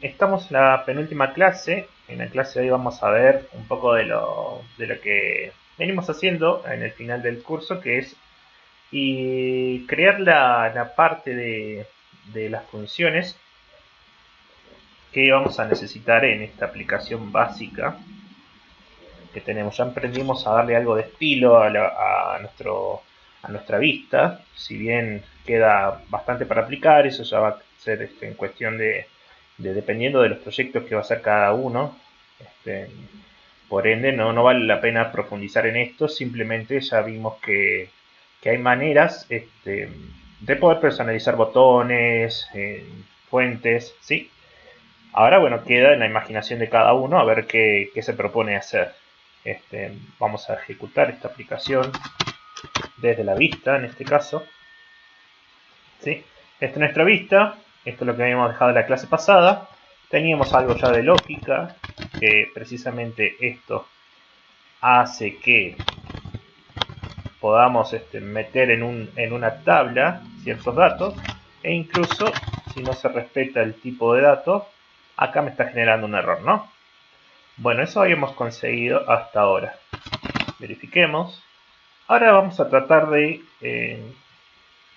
estamos en la penúltima clase. En la clase de hoy vamos a ver un poco de lo que venimos haciendo en el final del curso, que es crear la parte de las funciones que vamos a necesitar en esta aplicación básica que tenemos. Ya aprendimos a darle algo de estilo a nuestra vista. Si bien queda bastante para aplicar, eso ya va a ser en cuestión de dependiendo de los proyectos que va a hacer cada uno. Este, por ende, no vale la pena profundizar en esto. Simplemente ya vimos que hay maneras de poder personalizar botones, fuentes, ¿sí? Ahora, bueno, queda en la imaginación de cada uno a ver qué se propone hacer. Vamos a ejecutar esta aplicación desde la vista, en este caso. ¿Sí? Esta es nuestra vista. Esto es lo que habíamos dejado en la clase pasada. Teníamos algo ya de lógica, que precisamente esto hace que podamos meter en una tabla ciertos datos, e incluso si no se respeta el tipo de datos, acá me está generando un error, ¿no? Bueno, eso habíamos conseguido hasta ahora. Verifiquemos. Ahora vamos a tratar de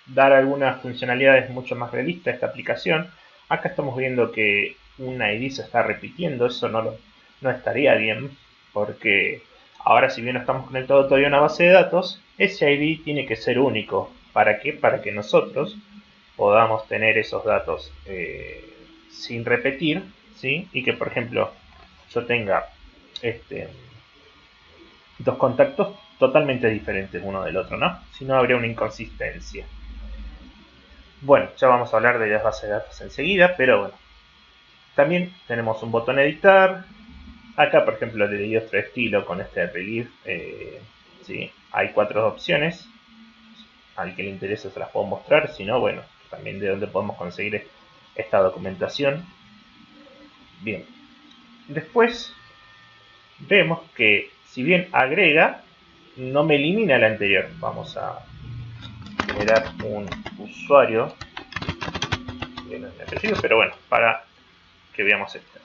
dar algunas funcionalidades mucho más realistas a esta aplicación. Acá estamos viendo que una ID se está repitiendo. Eso no estaría bien, porque ahora, si bien no estamos conectados todavía a una base de datos, ese ID tiene que ser único. ¿Para qué? Para que nosotros podamos tener esos datos sin repetir, ¿sí? Y que, por ejemplo, yo tenga dos contactos totalmente diferentes uno del otro, ¿no? Si no, habría una inconsistencia. Bueno, ya vamos a hablar de las bases de datos enseguida, pero bueno. También tenemos un botón editar. Acá, por ejemplo, le di otro estilo con este relief. ¿Sí? Hay 4 opciones. Al que le interese se las puedo mostrar. Si no, bueno, también de dónde podemos conseguir esta documentación. Bien. Después vemos que si bien agrega, no me elimina la anterior. Vamos a generar un usuario de mi apellido, pero bueno, para que veamos esto.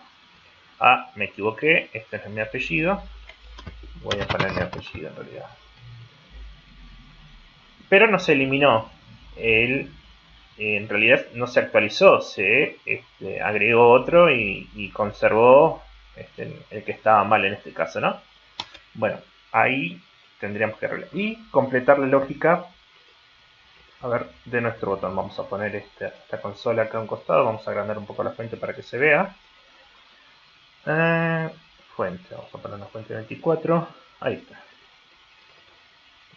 Ah, me equivoqué, este no es mi apellido. Voy a poner mi apellido en realidad. Pero no se eliminó. En realidad no se actualizó, se agregó otro y conservó el que estaba mal en este caso, ¿no? Bueno, ahí tendríamos que arreglar. Y completar la lógica, a ver, de nuestro botón. Vamos a poner esta consola acá a un costado. Vamos a agrandar un poco la fuente para que se vea. Fuente, vamos a poner una fuente 24. Ahí está.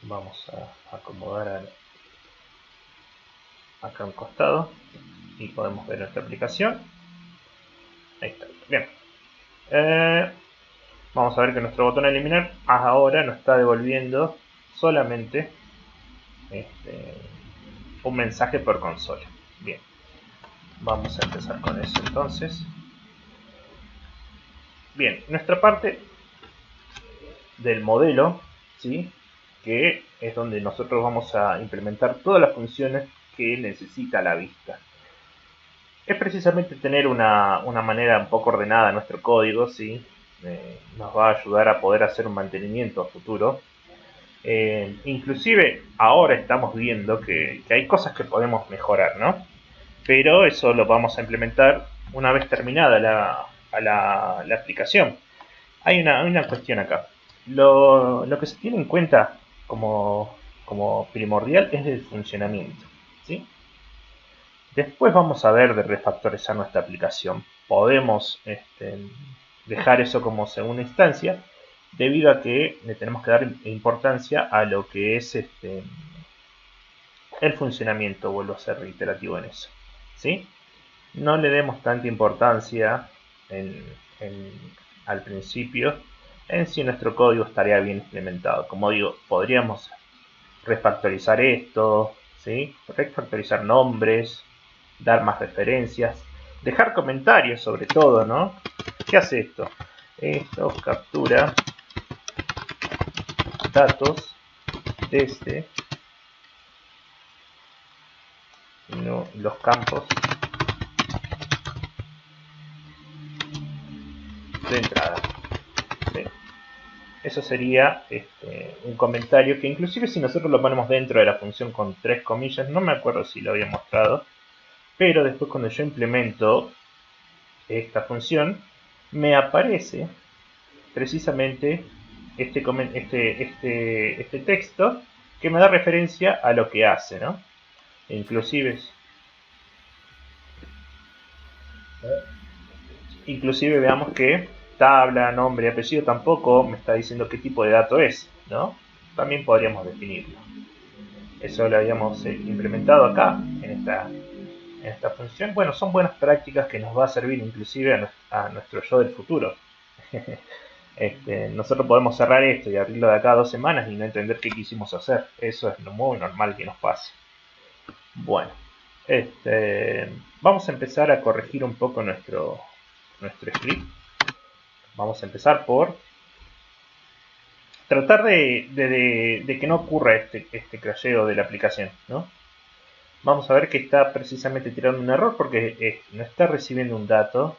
Vamos a acomodar acá a un costado y podemos ver nuestra aplicación. Ahí está. Bien. Vamos a ver que nuestro botón eliminar ahora nos está devolviendo solamente un mensaje por consola. Bien. Vamos a empezar con eso entonces. Bien, nuestra parte del modelo, ¿sí? Que es donde nosotros vamos a implementar todas las funciones que necesita la vista. Es precisamente tener una manera un poco ordenada de nuestro código, ¿sí? Nos va a ayudar a poder hacer un mantenimiento a futuro. Inclusive ahora estamos viendo que hay cosas que podemos mejorar, ¿no? Pero eso lo vamos a implementar una vez terminada la aplicación. Hay una cuestión acá. Lo que se tiene en cuenta como primordial es el funcionamiento, ¿sí? Después vamos a ver de refactorizar nuestra aplicación. Podemos dejar eso como segunda instancia, debido a que le tenemos que dar importancia a lo que es el funcionamiento. Vuelvo a ser reiterativo en eso, ¿sí? No le demos tanta importancia al principio en si nuestro código estaría bien implementado. Como digo, podríamos refactorizar esto, ¿sí? Refactorizar nombres, dar más referencias, dejar comentarios sobre todo, ¿no? ¿Qué hace esto? Esto captura datos desde los campos de entrada. ¿Sí? Eso sería un comentario que inclusive si nosotros lo ponemos dentro de la función con 3 comillas, no me acuerdo si lo había mostrado, pero después cuando yo implemento esta función, me aparece precisamente este texto que me da referencia a lo que hace, ¿no? Inclusive veamos que tabla, nombre y apellido tampoco me está diciendo qué tipo de dato es, ¿no? También podríamos definirlo. Eso lo habíamos implementado acá en esta función. Bueno, son buenas prácticas que nos va a servir inclusive a nuestro yo del futuro. Nosotros podemos cerrar esto y abrirlo de acá a 2 semanas y no entender qué quisimos hacer. Eso es muy normal que nos pase. Bueno, vamos a empezar a corregir un poco nuestro script. Vamos a empezar por tratar de que no ocurra este crasheo de la aplicación, ¿no? Vamos a ver que está precisamente tirando un error porque no está recibiendo un dato,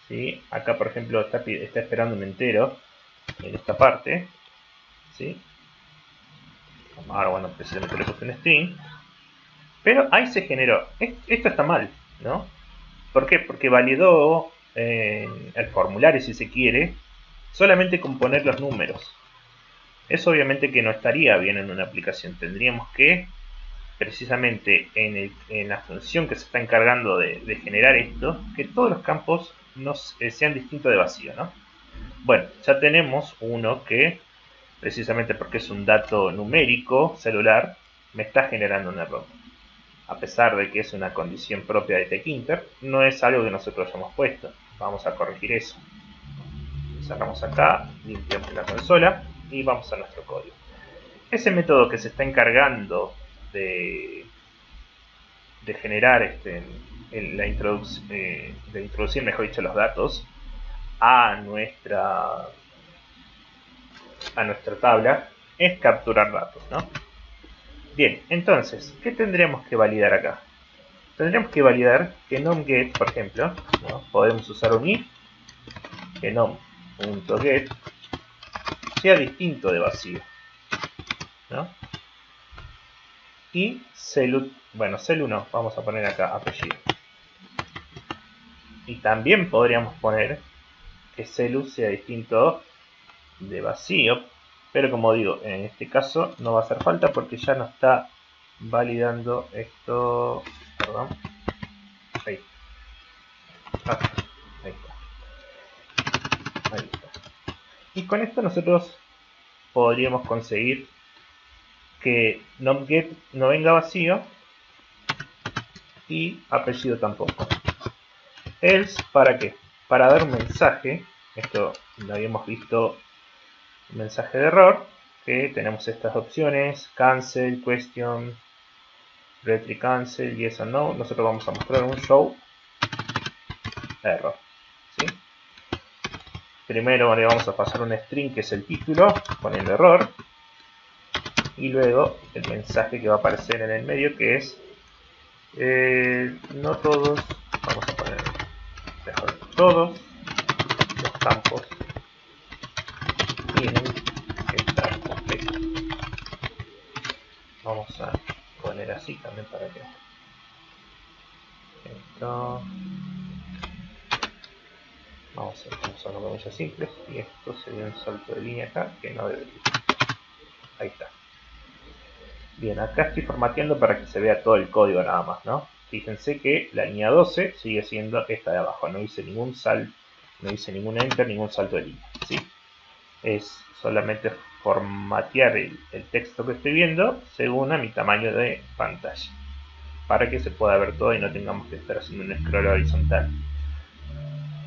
¿sí? Acá, por ejemplo, está esperando un entero en esta parte, ¿sí? Ahora, bueno, precisamente le puse un string, pero ahí se generó. Esto está mal, ¿no? ¿Por qué? Porque validó el formulario, si se quiere, solamente con poner los números. Eso obviamente que no estaría bien en una aplicación. Tendríamos que, precisamente en la función que se está encargando de generar esto, que todos los campos sean distintos de vacío, ¿no? Bueno, ya tenemos uno que, precisamente porque es un dato numérico celular, me está generando un error. A pesar de que es una condición propia de tkinter, no es algo que nosotros hayamos puesto. Vamos a corregir eso. Cerramos acá, limpiamos la consola y vamos a nuestro código. Ese método que se está encargando de generar de introducir, mejor dicho, los datos a nuestra tabla es capturar datos, ¿no? Bien, entonces, ¿qué tendríamos que validar acá? Tendríamos que validar que nomget, por ejemplo, ¿no? Podemos usar un if, que nom.get sea distinto de vacío, ¿no? Y celu, bueno, celu no, vamos a poner acá apellido. Y también podríamos poner que celu sea distinto de vacío, pero como digo, en este caso no va a hacer falta porque ya no está validando esto. Perdón. Ahí. Ahí está. Ahí está. Y con esto nosotros podríamos conseguir que nomget no venga vacío y apellido tampoco. Else, ¿para qué? Para dar un mensaje. Esto lo habíamos visto, un mensaje de error, que tenemos estas opciones: cancel, question, retry cancel, yes or no. Nosotros vamos a mostrar un show error, ¿sí? Primero le vamos a pasar un string que es el título con el error, y luego el mensaje que va a aparecer en el medio, que es no todos, vamos a poner mejor, todos los campos tienen que estar completos. Vamos a poner así también para que esto, vamos a usar una comillas simples, y esto sería un salto de línea acá que no debería. Ahí está. Bien, acá estoy formateando para que se vea todo el código nada más, ¿no? Fíjense que la línea 12 sigue siendo esta de abajo, no hice ningún salto, no hice ningún enter, ningún salto de línea, ¿sí? Es solamente formatear el texto que estoy viendo según a mi tamaño de pantalla, para que se pueda ver todo y no tengamos que estar haciendo un scroll horizontal.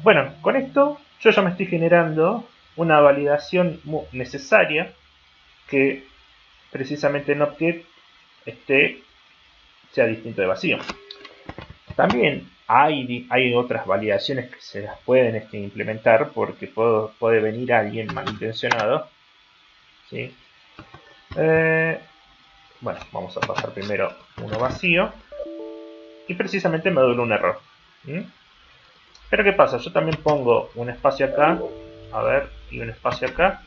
Bueno, con esto yo ya me estoy generando una validación necesaria que precisamente NotGet sea distinto de vacío. También hay otras validaciones que se las pueden implementar, porque puede venir alguien malintencionado, ¿sí? Bueno, vamos a pasar primero uno vacío y precisamente me doy un error. Pero ¿qué pasa? Yo también pongo un espacio acá, a ver, y un espacio acá,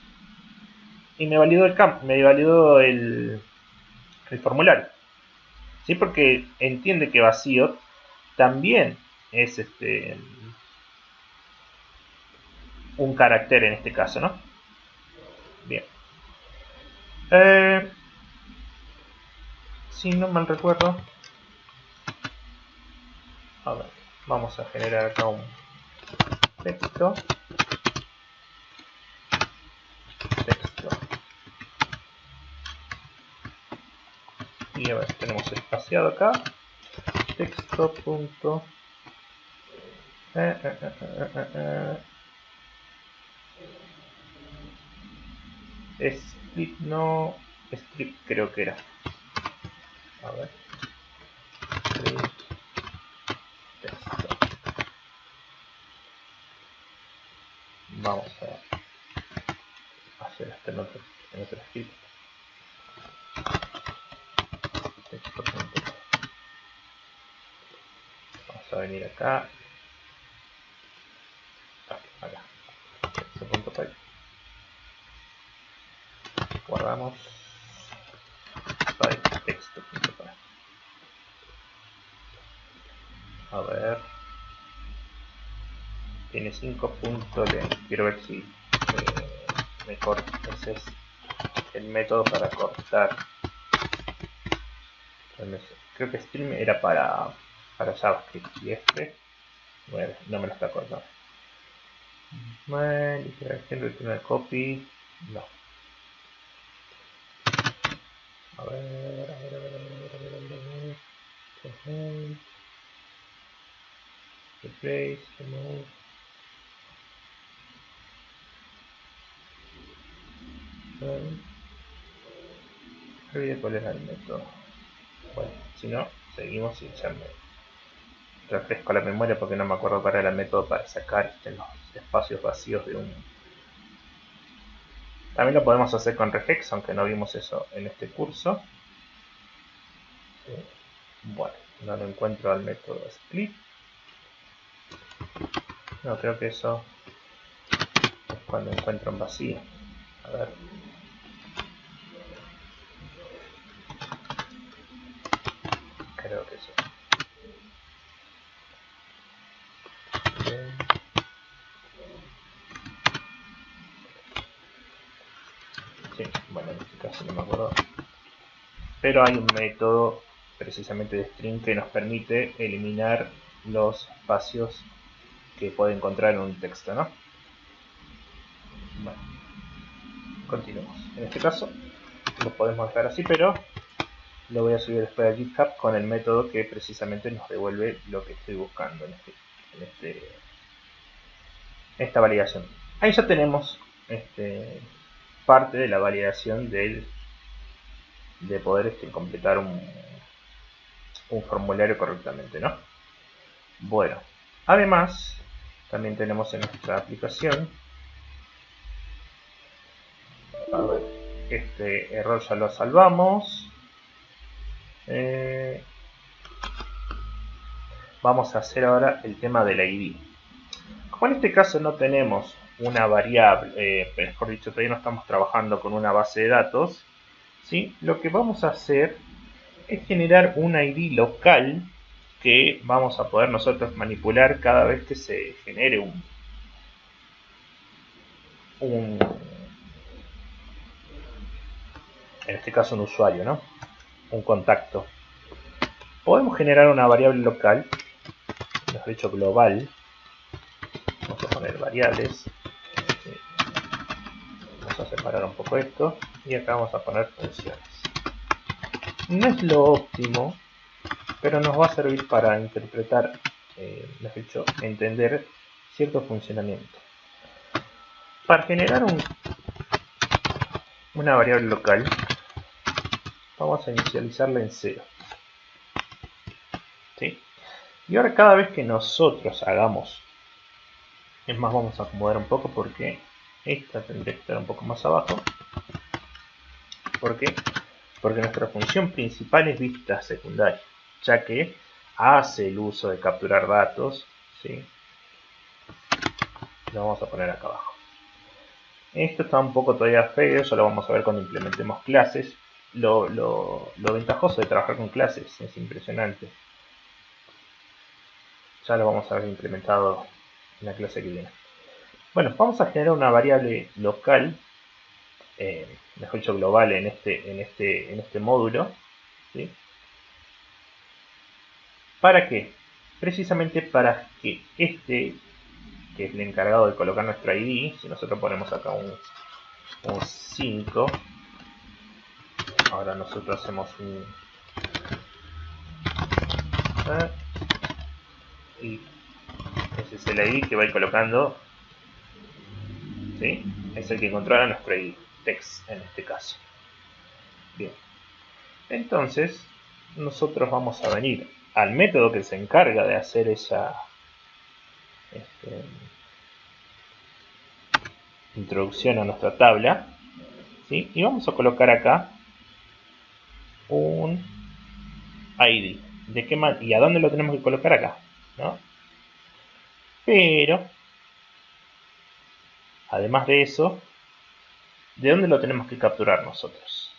y me validó el campo, me validó el formulario. ¿Sí? Porque entiende que vacío también es un carácter en este caso, ¿no? Bien. Si no mal recuerdo, a ver, vamos a generar acá un texto. Y a ver, tenemos espaciado acá. Texto. Split no. Script creo que era. A ver. Texto. Vamos a hacer esto en otro script. Texto. Vamos a venir acá. Acá. Texto.py. Guardamos. Texto.py. A ver. Tiene 5 puntos. Quiero ver si me corta. Ese es el método para cortar. Creo que stream era para JavaScript y bueno, no me lo está cortando. Bueno, iteración, return de copy. No. A ver. Replace, remove. Olvidé cuál era el método. Bueno, si no, seguimos y ya me refresco la memoria porque no me acuerdo cuál era el método para sacar los espacios vacíos de un. También lo podemos hacer con regex, aunque no vimos eso en este curso. Bueno, no lo encuentro al método split. No, creo que eso es cuando encuentro un vacío. A ver. Creo que eso. Bien. Sí, bueno, en este caso no me acuerdo. Pero hay un método precisamente de string que nos permite eliminar los espacios que puede encontrar en un texto, ¿no? Bueno, continuemos. En este caso lo podemos dejar así, pero lo voy a subir después a GitHub con el método que precisamente nos devuelve lo que estoy buscando en esta validación. Ahí ya tenemos parte de la validación de poder completar un formulario correctamente, ¿no? Bueno, además también tenemos en nuestra aplicación, a ver, este error ya lo salvamos. Vamos a hacer ahora el tema del ID. Como en este caso no tenemos una variable, mejor dicho, todavía no estamos trabajando con una base de datos, ¿sí? Lo que vamos a hacer es generar un ID local que vamos a poder nosotros manipular cada vez que se genere en este caso un usuario, ¿no? Un contacto. Podemos generar una variable local, mejor dicho global. Vamos a poner variables. Vamos a separar un poco esto y acá vamos a poner funciones. No es lo óptimo, pero nos va a servir para interpretar, mejor dicho, entender cierto funcionamiento. Para generar una variable local, vamos a inicializarla en 0. ¿Sí? Y ahora cada vez que nosotros hagamos, es más, vamos a acomodar un poco porque esta tendría que estar un poco más abajo. ¿Por qué? Porque nuestra función principal es vista secundaria, ya que hace el uso de capturar datos, ¿sí? Lo vamos a poner acá abajo. Esto está un poco todavía feo, eso lo vamos a ver cuando implementemos clases. Lo ventajoso de trabajar con clases es impresionante. Ya lo vamos a ver implementado en la clase que viene. Bueno, vamos a generar una variable local, mejor dicho global en este módulo. ¿Sí? ¿Para qué? Precisamente para que este, que es el encargado de colocar nuestro ID, si nosotros ponemos acá un 5, ahora nosotros hacemos un... y ese es el ID que va a ir colocando, ¿sí? Es el que controla nuestro ID, text en este caso. Bien, entonces nosotros vamos a venir al método que se encarga de hacer esa introducción a nuestra tabla, ¿sí? Y vamos a colocar acá un ID. ¿De qué ¿Y a dónde lo tenemos que colocar? Acá, ¿no? Pero, además de eso, ¿de dónde lo tenemos que capturar nosotros?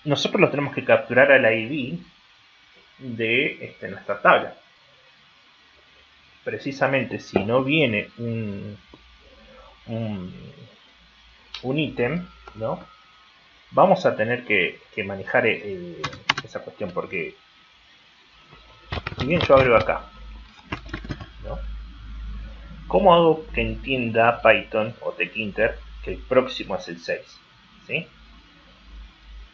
Nosotros lo tenemos que capturar al ID de nuestra tabla. Precisamente si no viene un ítem, ¿no? Vamos a tener que manejar esa cuestión, porque si bien yo abro acá, ¿no? ¿Cómo hago que entienda Python o Tkinter que el próximo es el 6? ¿Sí?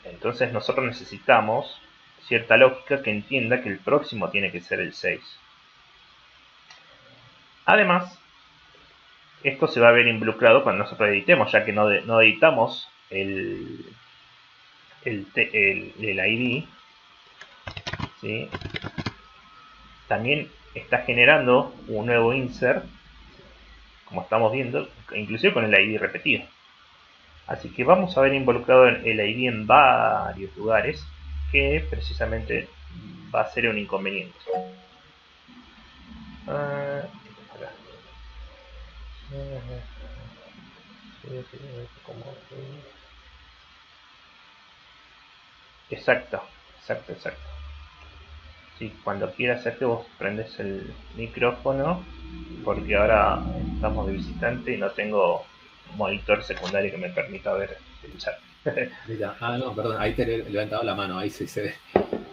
Entonces nosotros necesitamos cierta lógica que entienda que el próximo tiene que ser el 6. Además, esto se va a ver involucrado cuando nosotros editemos, ya que no editamos el ID, ¿sí? También está generando un nuevo insert, como estamos viendo, inclusive con el ID repetido. Así que vamos a ver involucrado el ID en varios lugares, que precisamente va a ser un inconveniente. Exacto. Sí, cuando quieras hacer que vos prendes el micrófono, porque ahora estamos de visitante y no tengo monitor secundario que me permita ver el chat. No, perdón, ahí te he levantado la mano, ahí se ve.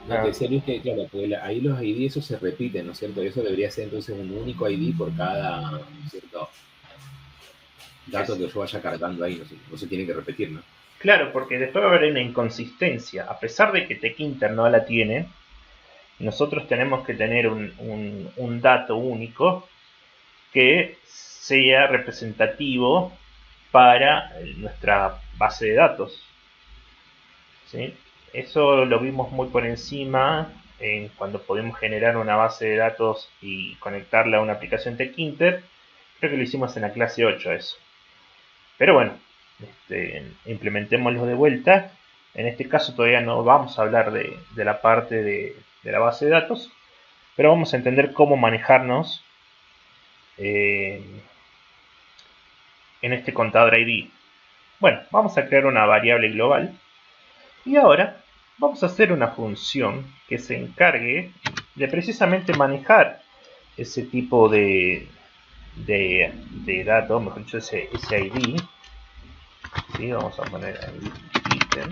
No, te decía Luis que, claro, porque ahí los ID esos se repiten, ¿no es cierto? Eso debería ser entonces un único ID por cada, ¿no es cierto?, dato que yo vaya cargando ahí, no se tiene que repetir, ¿no? Claro, porque después va a haber una inconsistencia. A pesar de que Tkinter no la tiene, nosotros tenemos que tener un dato único que sea representativo para nuestra base de datos, ¿sí? Eso lo vimos muy por encima cuando podemos generar una base de datos y conectarla a una aplicación Tkinter. Creo que lo hicimos en la clase 8 eso. Pero bueno, implementémoslo de vuelta. En este caso todavía no vamos a hablar de la parte de la base de datos, pero vamos a entender cómo manejarnos en este contador ID. Bueno, vamos a crear una variable global y ahora vamos a hacer una función que se encargue de precisamente manejar ese tipo de datos, mejor dicho, ese ID. ¿Sí? Vamos a poner ahí item.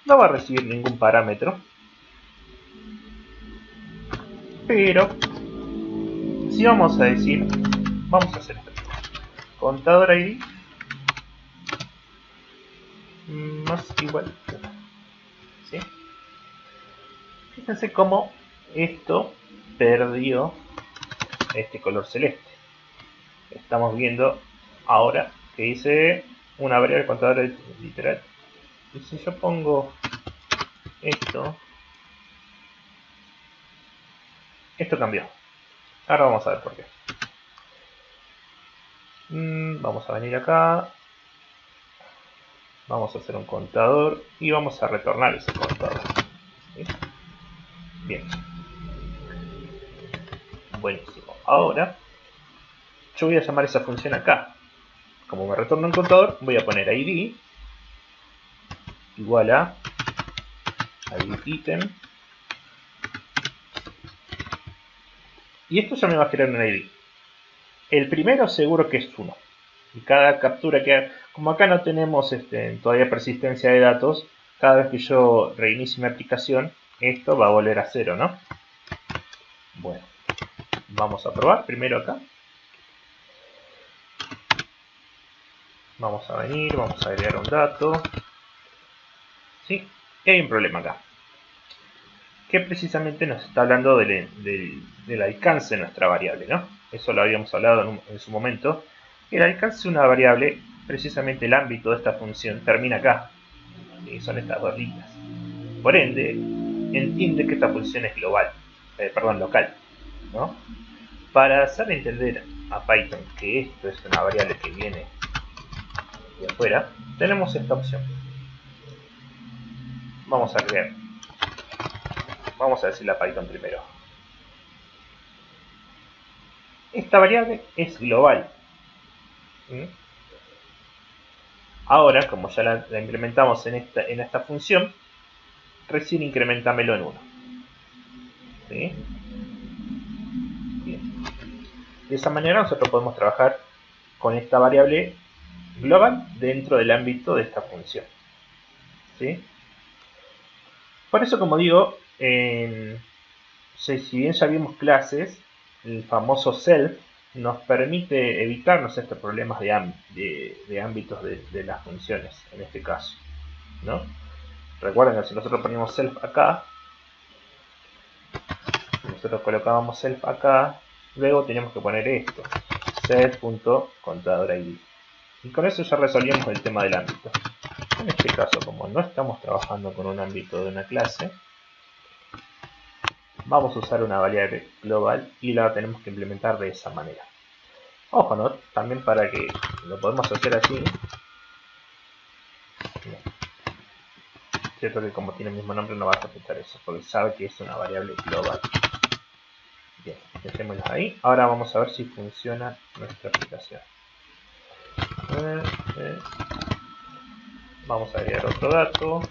No va a recibir ningún parámetro, pero si vamos a decir, vamos a hacer esto, contador ID más igual, ¿sí? Fíjense cómo esto perdió este color celeste. Estamos viendo ahora que dice una variable contador literal. Y si yo pongo esto cambió. Ahora vamos a ver por qué. Vamos a venir acá, vamos a hacer un contador y vamos a retornar ese contador. ¿Sí? Bien, Buenísimo. Ahora yo voy a llamar esa función acá. Como me retorna un contador, voy a poner id igual a id item. Y esto ya me va a crear un id. El primero seguro que es 1. Y cada captura que haga, como acá no tenemos todavía persistencia de datos, cada vez que yo reinicie mi aplicación, esto va a volver a 0, ¿no? Bueno, vamos a probar primero acá. Vamos a venir, vamos a agregar un dato. ¿Sí? Y hay un problema acá. Que precisamente nos está hablando del alcance de nuestra variable, ¿no? Eso lo habíamos hablado en su momento. El alcance de una variable, precisamente el ámbito de esta función, termina acá. Y son estas dos líneas. Por ende, entiende que esta función es global, local, ¿no? Para hacer entender a Python que esto es una variable que viene de afuera, tenemos esta opción. Vamos a crear. Vamos a decirle a Python primero. Esta variable es global. Ahora, como ya la implementamos en esta función, recién incrementámelo en 1. ¿Sí? Bien. De esa manera nosotros podemos trabajar con esta variable global dentro del ámbito de esta función. ¿Sí? Por eso, como digo, si bien ya vimos clases, el famoso self nos permite evitarnos estos problemas de ámbitos de las funciones, en este caso, ¿no? Recuerden que si nosotros ponemos self acá, nosotros colocábamos self acá, luego tenemos que poner esto, self.contador.id. Y con eso ya resolvíamos el tema del ámbito. En este caso, como no estamos trabajando con un ámbito de una clase, vamos a usar una variable global y la tenemos que implementar de esa manera. Ojo, ¿no? También para que lo podemos hacer así. Cierto que como tiene el mismo nombre no va a afectar eso, porque sabe que es una variable global. Bien, dejémoslo ahí. Ahora vamos a ver si funciona nuestra aplicación. Vamos a agregar otro dato.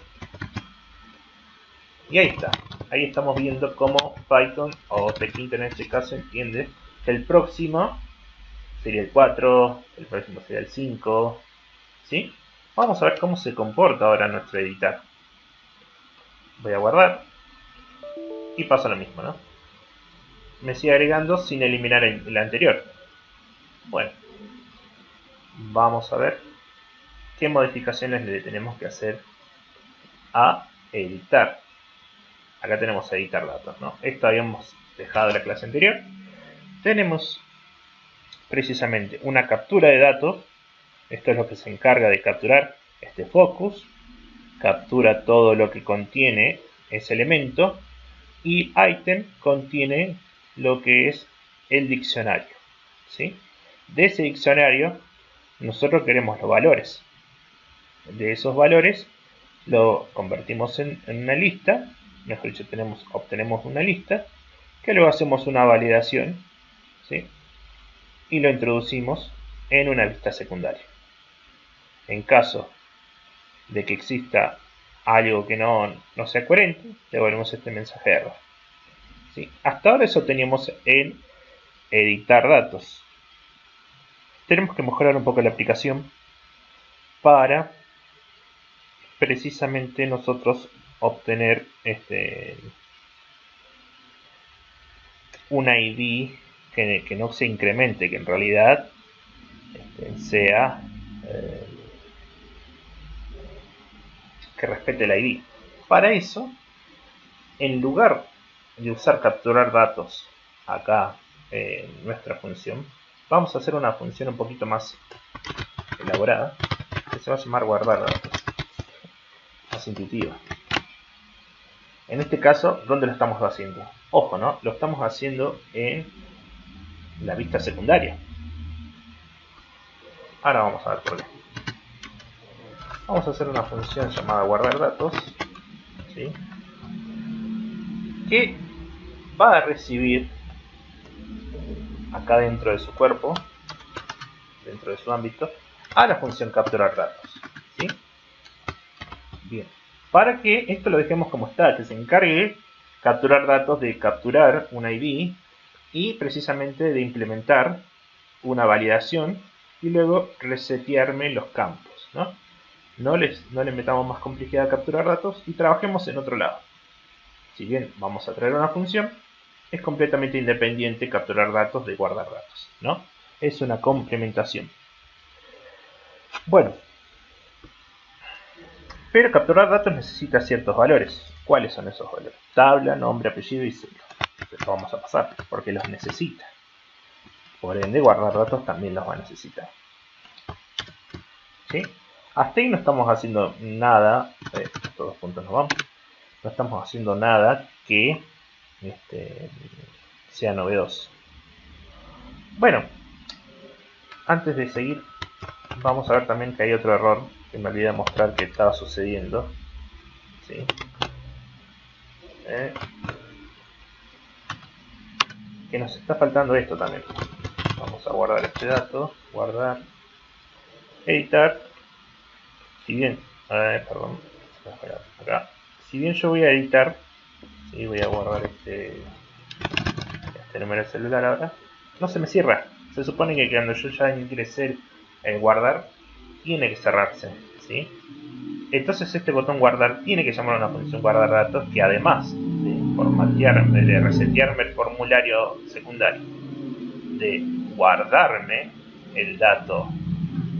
Y ahí está. Ahí estamos viendo cómo Python, o Tkinter en este caso, entiende que el próximo sería el 4, el próximo sería el 5. ¿Sí? Vamos a ver cómo se comporta ahora nuestro editar. Voy a guardar. Y pasa lo mismo, ¿no? Me sigue agregando sin eliminar el anterior. Bueno. Vamos a ver qué modificaciones le tenemos que hacer a editar. Acá tenemos editar datos, ¿no? Esto habíamos dejado en la clase anterior. Tenemos precisamente una captura de datos. Esto es lo que se encarga de capturar este focus. Captura todo lo que contiene ese elemento. Y item contiene lo que es el diccionario, ¿sí? De ese diccionario nosotros queremos los valores. De esos valores lo convertimos en una lista. Mejor dicho, obtenemos una lista que luego hacemos una validación, ¿sí? Y lo introducimos en una lista secundaria. En caso de que exista algo que no sea coherente, devolvemos este mensaje de error, ¿sí? Hasta ahora eso teníamos en editar datos. Tenemos que mejorar un poco la aplicación para precisamente nosotros obtener un ID que no se incremente, que en realidad sea que respete el ID. Para eso, en lugar de usar capturar datos acá en nuestra función, vamos a hacer una función un poquito más elaborada que se va a llamar guardar datos. Más intuitiva. En este caso, ¿dónde lo estamos haciendo? Ojo, ¿no? Lo estamos haciendo en la vista secundaria. Ahora vamos a ver por qué. Vamos a hacer una función llamada guardar datos, ¿sí? Que va a recibir acá dentro de su cuerpo, dentro de su ámbito, a la función capturar datos. ¿Sí? Bien. Para que esto lo dejemos como está, que se encargue capturar datos de capturar un ID y precisamente de implementar una validación y luego resetearme los campos, ¿no? No le metamos más complejidad a capturar datos y trabajemos en otro lado. Si bien vamos a traer una función, es completamente independiente capturar datos de guardar datos, ¿no? Es una complementación. Bueno, pero capturar datos necesita ciertos valores. ¿Cuáles son esos valores? Tabla, nombre, apellido y celo. Los vamos a pasar porque los necesita. Por ende, guardar datos también los va a necesitar. ¿Sí? Hasta ahí no estamos haciendo nada. Estos dos puntos nos vamos. No estamos haciendo nada que sea novedoso. Bueno, antes de seguir, vamos a ver también que hay otro error que me olvidé de mostrar que estaba sucediendo. ¿Sí? Que nos está faltando esto también. Vamos a guardar este dato, guardar, editar. Si bien, perdón, acá. Si bien yo voy a editar, ¿sí? Voy a guardar este número de celular ahora, no se me cierra. Se supone que cuando yo ya ingrese guardar, tiene que cerrarse, ¿sí? Entonces este botón guardar tiene que llamar a una función guardar datos que además de formatearme, de resetearme el formulario secundario, de guardarme el dato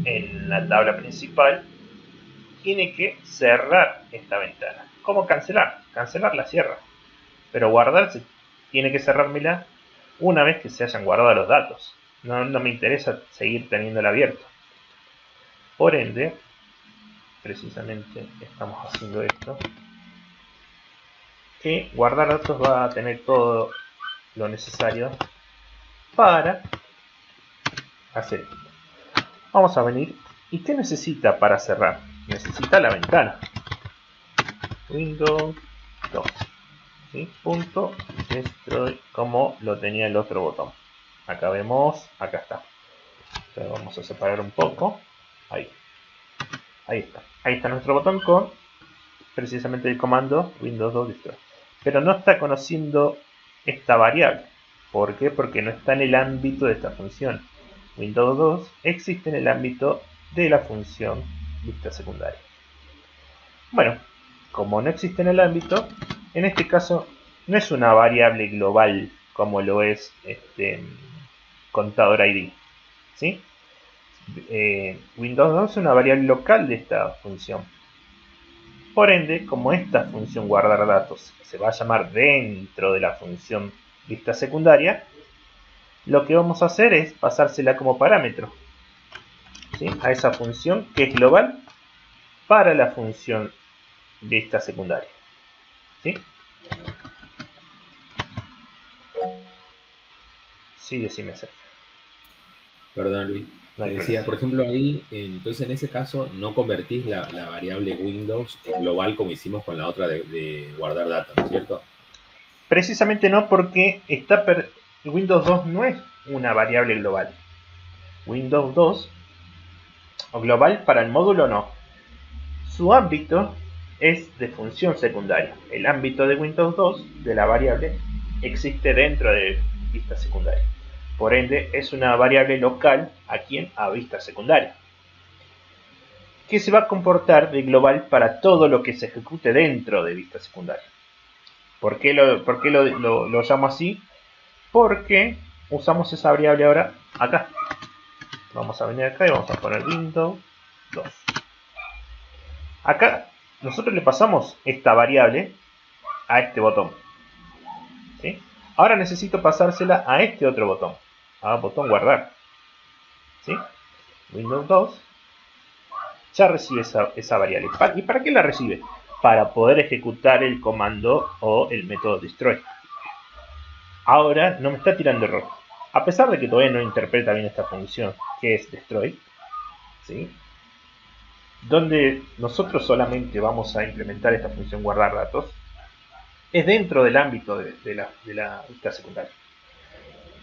en la tabla principal, tiene que cerrar esta ventana. ¿Cómo cancelar? Cancelar la cierra. Pero guardarse tiene que cerrármela una vez que se hayan guardado los datos. No me interesa seguir teniéndola abierta. Por ende, precisamente estamos haciendo esto. Que guardar datos va a tener todo lo necesario para hacer esto. Vamos a venir. ¿Y qué necesita para cerrar? Necesita la ventana. Windows 2. ¿Sí? Punto destroy, como lo tenía el otro botón. Acá vemos, acá está. Entonces vamos a separar un poco. Ahí está. Ahí está nuestro botón con precisamente el comando Windows 2 destroy. Pero no está conociendo esta variable. ¿Por qué? Porque no está en el ámbito de esta función. Windows 2 existe en el ámbito de la función vista secundaria. Bueno, como no existe en el ámbito, en este caso no es una variable global como lo es contador ID. ¿Sí? Windows 2 es una variable local de esta función. Por ende, como esta función guardar datos se va a llamar dentro de la función vista secundaria, lo que vamos a hacer es pasársela como parámetro, ¿sí? A esa función que es global para la función vista secundaria. ¿Sí? Sí, decime, Sergio. Perdón, Luis. No hay decía, problema. por ejemplo, ahí, entonces en ese caso no convertís la variable Windows en global como hicimos con la otra de guardar datos, ¿no es cierto? Precisamente no, porque Windows 2 no es una variable global. Windows 2, o global para el módulo no. Su ámbito es de función secundaria. El ámbito de Windows 2 de la variable existe dentro de vista secundaria. Por ende, es una variable local aquí a vista secundaria, que se va a comportar de global para todo lo que se ejecute dentro de vista secundaria. ¿Por qué lo llamo así? Porque usamos esa variable ahora acá. Vamos a venir acá y vamos a poner Windows 2. Acá nosotros le pasamos esta variable a este botón. ¿Sí? Ahora necesito pasársela a este otro botón. A botón guardar. ¿Sí? Windows 2 ya recibe esa variable. ¿Y para qué la recibe? Para poder ejecutar el comando o el método destroy. Ahora no me está tirando error. A pesar de que todavía no interpreta bien esta función, que es destroy, ¿sí? Donde nosotros solamente vamos a implementar esta función guardar datos, es dentro del ámbito de la vista secundaria.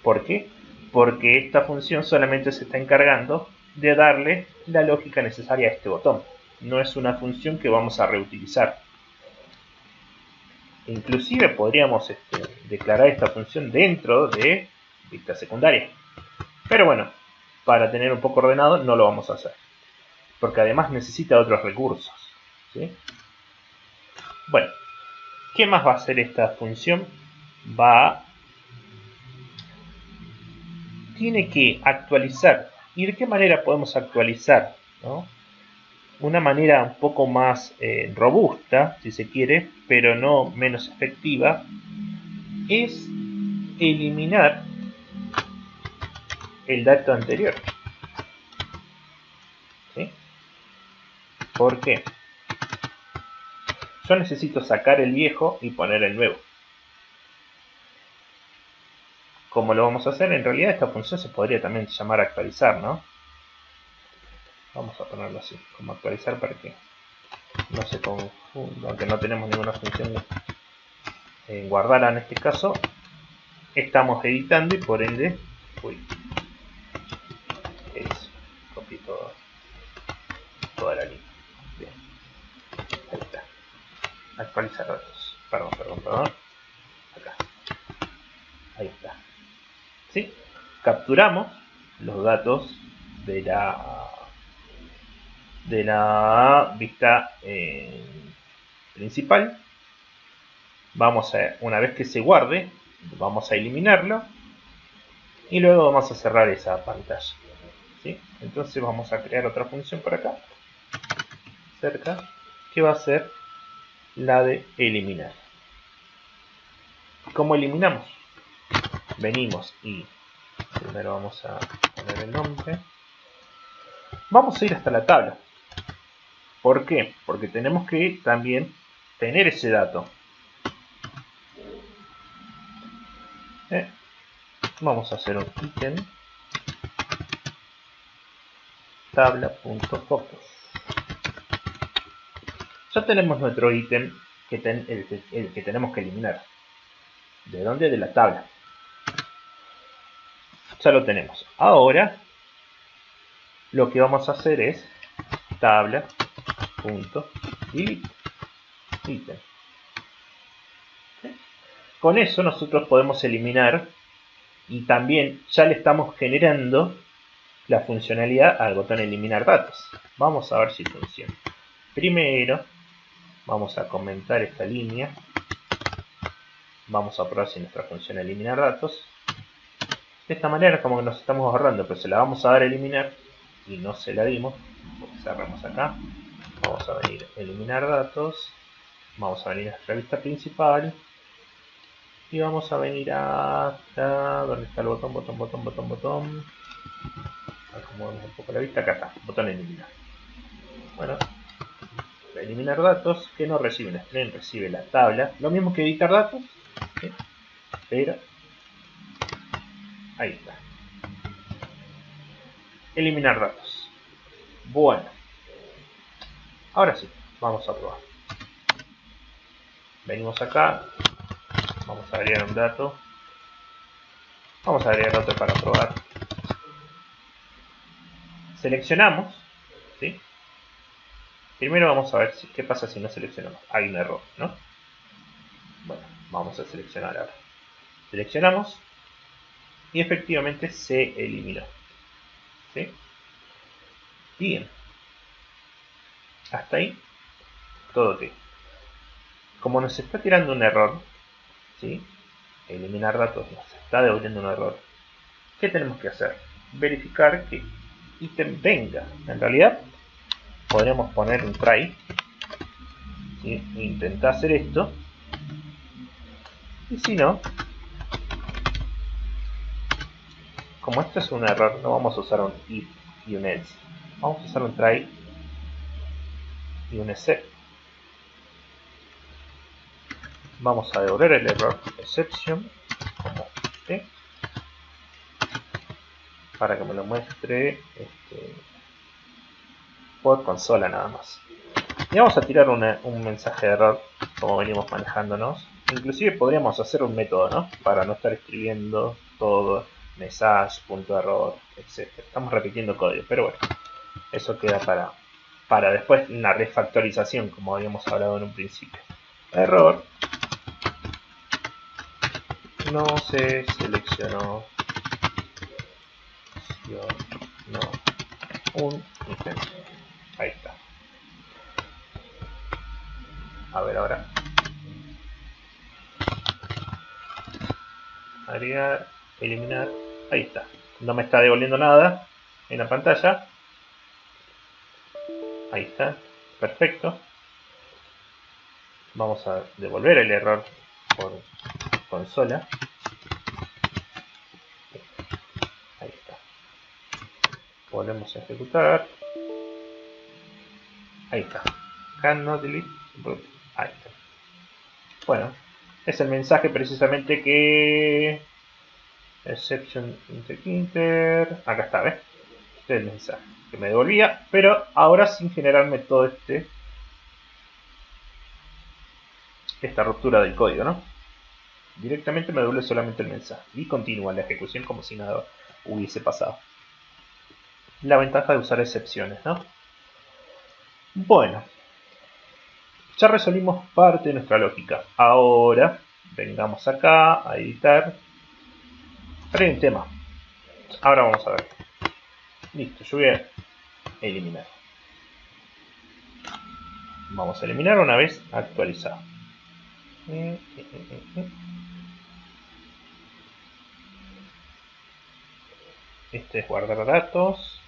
¿Por qué? porque esta función solamente se está encargando de darle la lógica necesaria a este botón. No es una función que vamos a reutilizar. Inclusive podríamos declarar esta función dentro de vista secundaria. Pero bueno, para tener un poco ordenado no lo vamos a hacer. Porque además necesita otros recursos, ¿sí? Bueno, ¿qué más va a hacer esta función? Tiene que actualizar. ¿Y de qué manera podemos actualizar, ¿no? Una manera un poco más robusta, si se quiere, pero no menos efectiva, es eliminar el dato anterior. ¿Sí? ¿Por qué? Yo necesito sacar el viejo y poner el nuevo. ¿Cómo lo vamos a hacer? En realidad esta función se podría también llamar actualizar, ¿no? Vamos a ponerlo así, como actualizar para que no se confunda, aunque no tenemos ninguna función guardada en este caso. Estamos editando y por ende, copié toda la línea. Bien, ahí está. Actualizar datos. Perdón. Acá. Ahí está. ¿Sí? Capturamos los datos de la vista principal. Una vez que se guarde, vamos a eliminarlo y luego vamos a cerrar esa pantalla. ¿Sí? Entonces vamos a crear otra función por acá, cerca, que va a ser la de eliminar. ¿Cómo eliminamos? Venimos y primero vamos a poner el nombre. Vamos a ir hasta la tabla. ¿Por qué? Porque tenemos que también tener ese dato. Vamos a hacer un ítem tabla.focus. Ya tenemos nuestro ítem el que tenemos que eliminar. ¿De dónde? De la tabla. Ya lo tenemos. Ahora lo que vamos a hacer es tabla.delete ítem. Con eso nosotros podemos eliminar y también ya le estamos generando la funcionalidad al botón eliminar datos. Vamos a ver si funciona. Primero vamos a comentar esta línea. Vamos a probar si nuestra función eliminar datos. De esta manera como que nos estamos ahorrando, pero se la vamos a dar a eliminar y no se la dimos. Cerramos acá. Vamos a venir a eliminar datos. Vamos a venir a nuestra vista principal. Y vamos a venir hasta donde está el botón. Acomodamos un poco la vista. Acá está, botón eliminar. Bueno, eliminar datos que no recibe un string, recibe la tabla. Lo mismo que editar datos, ¿sí? Pero ahí está. Eliminar datos. Bueno, ahora sí, vamos a probar. Venimos acá. Vamos a agregar un dato. Vamos a agregar otro para probar. Seleccionamos, ¿sí? Primero vamos a ver qué pasa si no seleccionamos. Hay un error, ¿no? Bueno, vamos a seleccionar ahora. Seleccionamos y efectivamente se eliminó. ¿Sí? Bien. Hasta ahí todo ok. Como nos está tirando un error, ¿sí? Eliminar datos nos está devolviendo un error. ¿Qué tenemos que hacer? Verificar que ítem venga. En realidad podríamos poner un try, ¿sí? Intentar hacer esto, y si no, como esto es un error, no vamos a usar un if y un else, vamos a usar un try y un except. Vamos a devolver el error exception como este, para que me lo muestre por consola nada más. Y vamos a tirar un mensaje de error como venimos manejándonos. Inclusive podríamos hacer un método, ¿no? Para no estar escribiendo todo message, punto error, etc. Estamos repitiendo código, pero bueno, eso queda para después una refactorización, como habíamos hablado en un principio. Error, no se seleccionó no un ítem. Ahí está. A ver ahora. Agregar, eliminar. Ahí está. No me está devolviendo nada en la pantalla. Ahí está. Perfecto. Vamos a devolver el error por consola. Ahí está. Volvemos a ejecutar. Ahí está. Cannot delete root. Ahí está. Bueno, es el mensaje precisamente que... Exception inter. Acá está, ¿ves? Este es el mensaje que me devolvía, pero ahora sin generarme todo esta ruptura del código, ¿no? Directamente me devuelve solamente el mensaje y continúa la ejecución como si nada hubiese pasado. La ventaja de usar excepciones, ¿no? Bueno, ya resolvimos parte de nuestra lógica. Ahora vengamos acá a editar. Pero hay un tema. Ahora vamos a ver. Listo, yo voy a eliminar. Vamos a eliminar una vez actualizado. Este es guardar datos.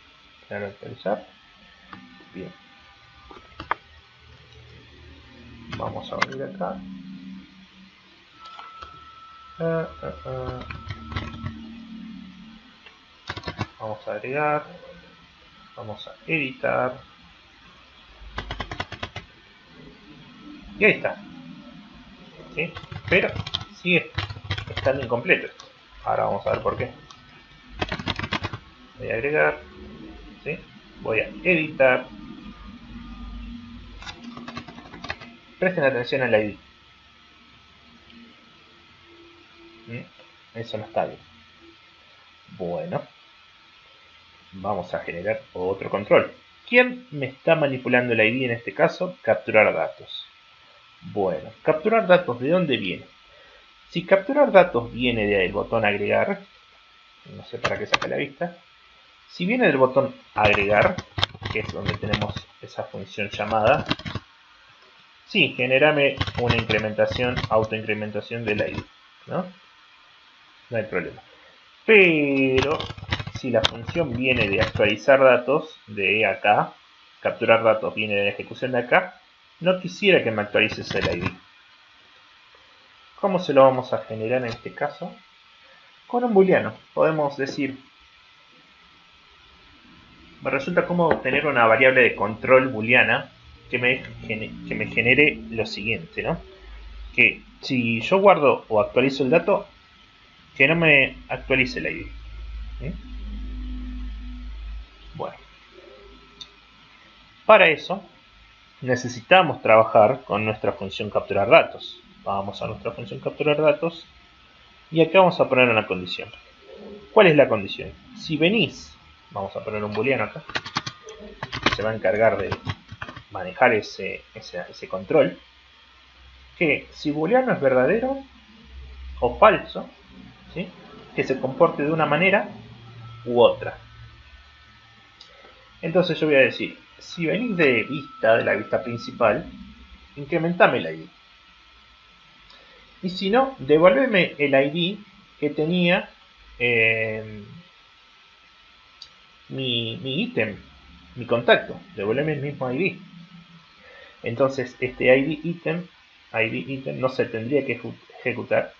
Para actualizar. Bien. Vamos a venir acá. Vamos a agregar. Vamos a editar. Y ahí está. ¿Sí? Pero sigue estando incompleto esto. Ahora vamos a ver por qué. Voy a agregar. ¿Sí? Voy a editar. Presten atención al ID. Eso no está bien. Bueno. Vamos a generar otro control. ¿Quién me está manipulando el ID en este caso? Capturar datos. Bueno, capturar datos, ¿de dónde viene? Si capturar datos viene del botón agregar, no sé para qué saca la vista. Si viene del botón agregar, que es donde tenemos esa función llamada, sí, genérame una incrementación, autoincrementación del ID, ¿no? No hay problema. Pero si la función viene de actualizar datos, de acá, capturar datos viene de la ejecución de acá, no quisiera que me actualices el ID. ¿Cómo se lo vamos a generar en este caso? Con un booleano. Podemos decir, me resulta cómodo obtener una variable de control booleana que me genere lo siguiente, ¿no? Que si yo guardo o actualizo el dato, que no me actualice el ID. ¿Sí? Bueno, para eso necesitamos trabajar con nuestra función capturar datos. Vamos a nuestra función capturar datos y acá vamos a poner una condición. ¿Cuál es la condición? Si venís, vamos a poner un booleano acá, que se va a encargar de manejar ese control, que si booleano es verdadero o falso, ¿sí? Que se comporte de una manera u otra. Entonces yo voy a decir, si venís de la vista principal, incrementame el ID. Y si no, devolveme el ID que tenía mi ítem, mi contacto. Devolveme el mismo ID. Entonces este ID ítem no se tendría que ejecutar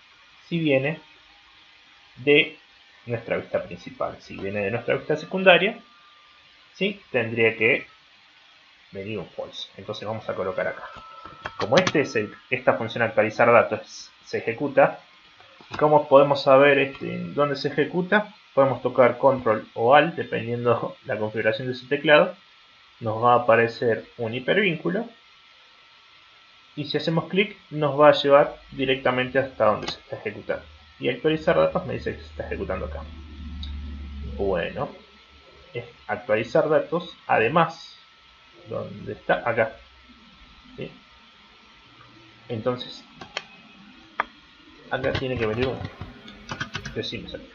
si viene de nuestra vista principal. Si viene de nuestra vista secundaria, ¿sí? Tendría que venir un false. Entonces vamos a colocar acá. Como esta función actualizar datos se ejecuta, ¿cómo podemos saber dónde se ejecuta? Podemos tocar control o alt dependiendo la configuración de su teclado. Nos va a aparecer un hipervínculo. Y si hacemos clic nos va a llevar directamente hasta donde se está ejecutando. Y actualizar datos me dice que se está ejecutando acá. Bueno, es actualizar datos. Además, ¿dónde está? Acá. ¿Sí? Entonces, acá tiene que venir un... Decimos aquí.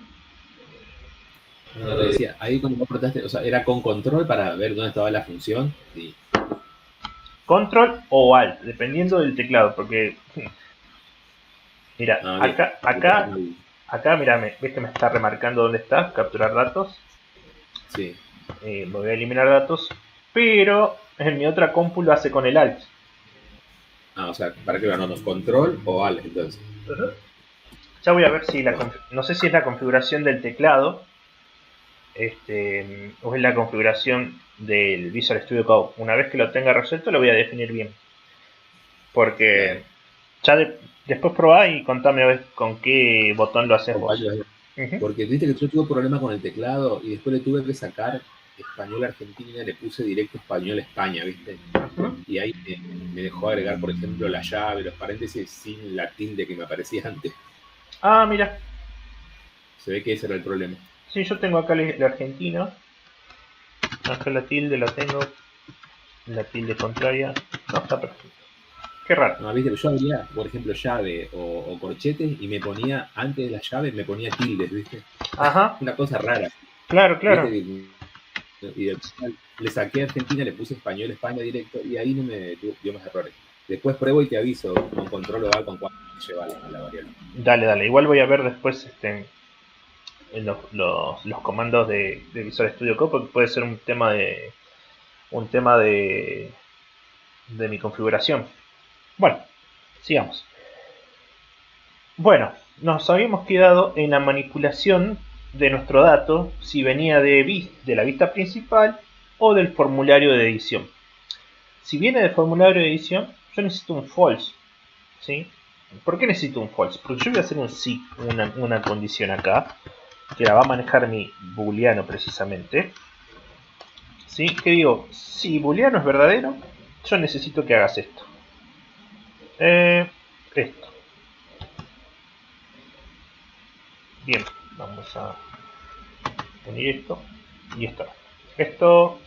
No, te decía, ahí cuando vos apretaste, o sea, era con control para ver dónde estaba la función. Sí. Control o Alt, dependiendo del teclado, porque mira, Ah, bien. acá, mira, ves que me está remarcando dónde está, capturar datos. Sí. Me voy a eliminar datos, pero en mi otra compu lo hace con el Alt. Ah, o sea, ¿para qué lo anoto? ¿Control o Alt entonces? Ya voy a ver si Bueno, no sé si es la configuración del teclado, o es la configuración del Visual Studio Code. Una vez que lo tenga resuelto lo voy a definir bien. Porque dale. ya después probá y contame a ver con qué botón lo haces vos. Ujú. Porque viste que yo tuve problemas con el teclado y después le tuve que sacar español Argentina y le puse directo español España, ¿viste? Ujú. Y ahí me dejó agregar, por ejemplo, la llave, los paréntesis sin la tilde que me aparecía antes. Ah, mira. Se ve que ese era el problema. Sí, yo tengo acá la Argentina. Acá la tilde la tengo. La tilde contraria. No, está perfecto. Qué raro. No, viste, yo abría, por ejemplo, llave o corchetes y me ponía, antes de la llave, me ponía tildes, ¿viste? Ajá. Una cosa rara, Claro, claro. ¿viste? Y después le saqué a Argentina, le puse español España directo y ahí no me dio más errores. Después pruebo y te aviso con control o va con cuánto lleva la variable. Dale, dale. Igual voy a ver después en los comandos de Visual Studio Code, porque puede ser un tema de mi configuración. Bueno, sigamos. Bueno, nos habíamos quedado en la manipulación de nuestro dato, si venía de la vista principal o del formulario de edición. Si viene del formulario de edición, yo necesito un false. ¿Sí? ¿Por qué necesito un false? Porque yo voy a hacer una condición acá, que la va a manejar mi booleano precisamente. ¿Sí? Que digo, si booleano es verdadero, yo necesito que hagas esto. Esto. Bien, vamos a unir esto y esto. Esto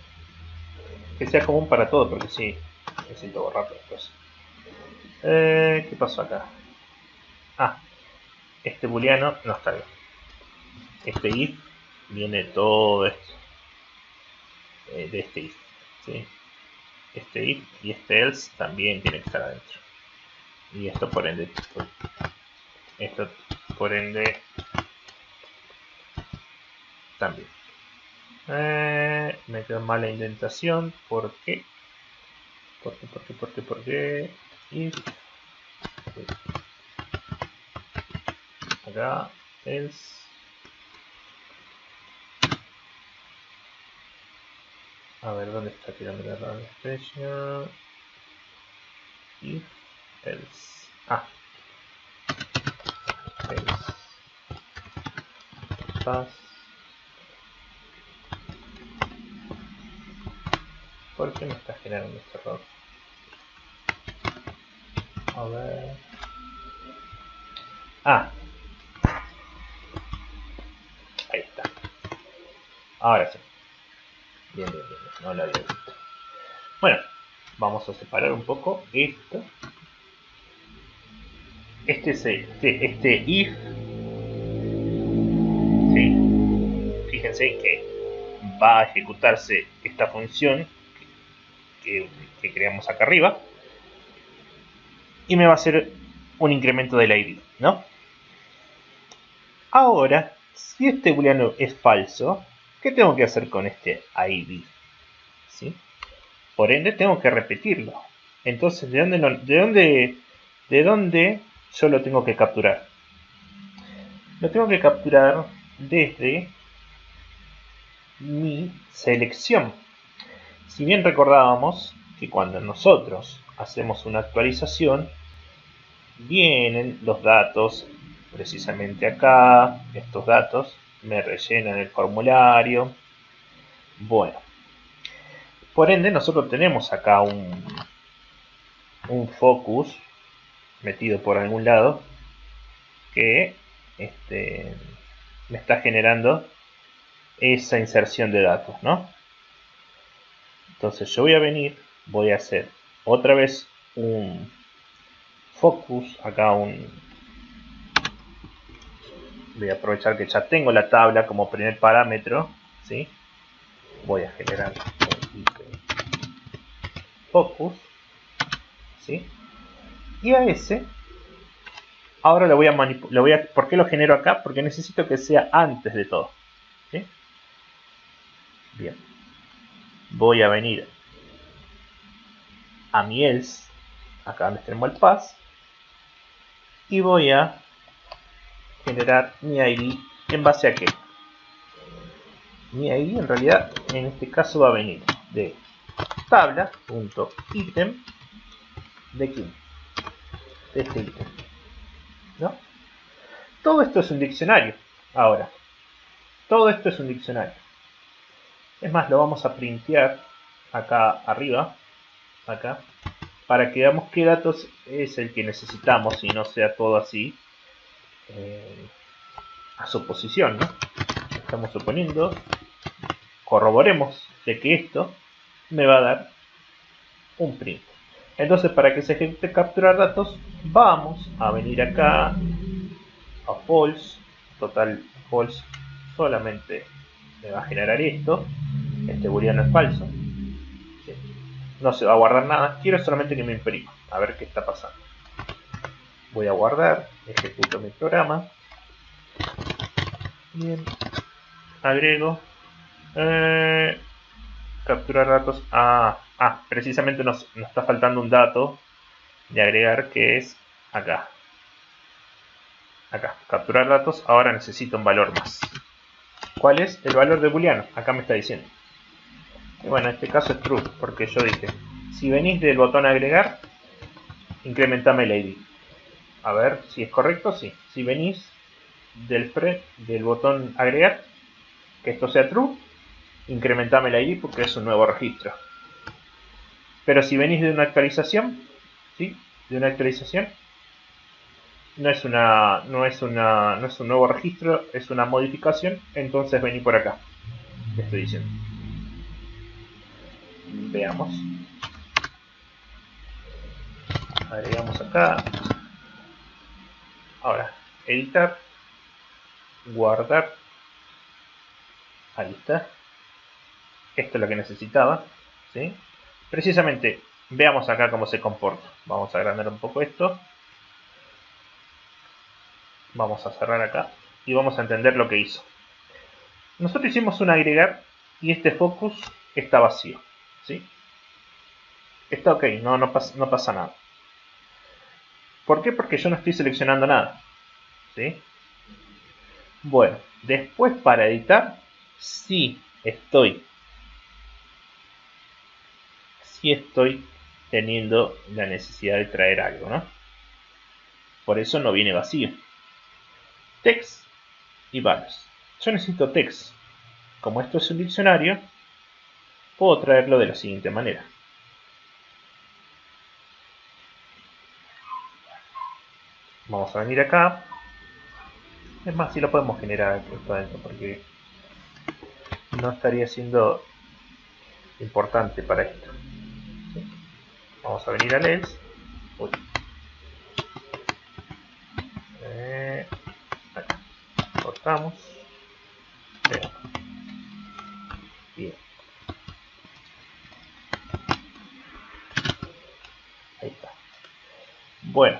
que sea común para todo, porque sí, necesito borrarlo después. ¿Qué pasó acá? Ah, este booleano no está bien. Este if viene todo esto de este if. ¿Sí? Este if y este else también tiene que estar adentro. Y esto por ende también. Me quedó mal la indentación. ¿Por qué? ¿Por qué? If acá else. A ver, ¿dónde está tirando la rama expression? If else. Else. Pass. ¿Por qué me está generando este error? A ver. Ahí está. Ahora sí. Bien. No lo había visto. Bueno, vamos a separar un poco esto. Este if. ¿Sí? Fíjense que va a ejecutarse esta función que creamos acá arriba. Y me va a hacer un incremento del ID, ¿no? Ahora, si este booleano es falso, ¿qué tengo que hacer con este ID? ¿Sí? Por ende, tengo que repetirlo. Entonces, ¿de dónde yo lo tengo que capturar? Lo tengo que capturar desde mi selección. Si bien recordábamos que cuando nosotros hacemos una actualización, vienen los datos precisamente acá, estos datos me rellenan el formulario. Bueno, por ende nosotros tenemos acá un focus metido por algún lado que me está generando esa inserción de datos, ¿no? Entonces yo voy a venir, voy a hacer otra vez un focus, acá voy a aprovechar que ya tengo la tabla como primer parámetro, ¿sí? Voy a generar un focus, ¿sí? Y a ese ahora lo voy a manipular. ¿Por qué lo genero acá? Porque necesito que sea antes de todo, ¿sí? Bien, voy a venir a mi else, acá donde tenemos el pass, y voy a generar mi ID. ¿En base a qué? Mi ID en realidad en este caso va a venir de tabla.item de quién, de este ítem, ¿no? Todo esto es un diccionario. Ahora, todo esto es un diccionario. Es más, lo vamos a printear acá arriba, acá, para que veamos qué datos es el que necesitamos y no sea todo así a suposición, ¿no? Estamos suponiendo, corroboremos de que esto me va a dar un print. Entonces, para que se ejecute capturar datos, vamos a venir acá a false, total false, solamente me va a generar esto, este booleano es falso, ¿sí? No se va a guardar nada, quiero solamente que me imprima, a ver qué está pasando. Voy a guardar, ejecuto mi programa, bien, agrego, capturar datos, precisamente nos está faltando un dato de agregar que es acá, capturar datos, ahora necesito un valor más. ¿Cuál es el valor de booleano? Acá me está diciendo. Y bueno, en este caso es true, porque yo dije, si venís del botón agregar, incrementame el ID. A ver si es correcto, sí. Si venís del botón agregar, que esto sea true, incrementame el ID porque es un nuevo registro. Pero si venís de una actualización, ¿sí? De una actualización, no es un nuevo registro, es una modificación, entonces vení por acá. ¿Qué estoy diciendo? Veamos. Agregamos acá. Ahora, editar, guardar. Ahí está. Esto es lo que necesitaba, ¿sí? Precisamente, veamos acá cómo se comporta. Vamos a agrandar un poco esto. Vamos a cerrar acá y vamos a entender lo que hizo. Nosotros hicimos un agregar y este focus está vacío, ¿sí? Está ok, no pasa nada. ¿Por qué? Porque yo no estoy seleccionando nada, ¿sí? Bueno, después para editar, sí estoy teniendo la necesidad de traer algo, ¿no? Por eso no viene vacío. Text y values. Yo necesito text. Como esto es un diccionario, puedo traerlo de la siguiente manera. Vamos a venir acá. Es más, si lo podemos generar esto adentro porque no estaría siendo importante para esto. ¿Sí? Vamos a venir a else. Uy. Acá. Cortamos. Bien. Ahí está. Bueno.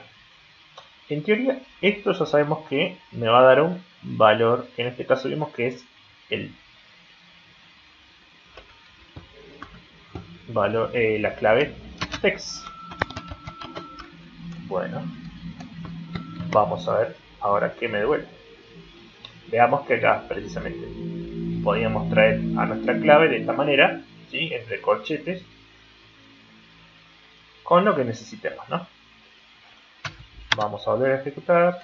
En teoría, esto ya sabemos que me va a dar un valor, que en este caso vimos que es el valor, la clave text. Bueno, vamos a ver ahora qué me devuelve. Veamos que acá precisamente podíamos traer a nuestra clave de esta manera, ¿sí? Entre corchetes, con lo que necesitemos, ¿no? Vamos a volver a ejecutar,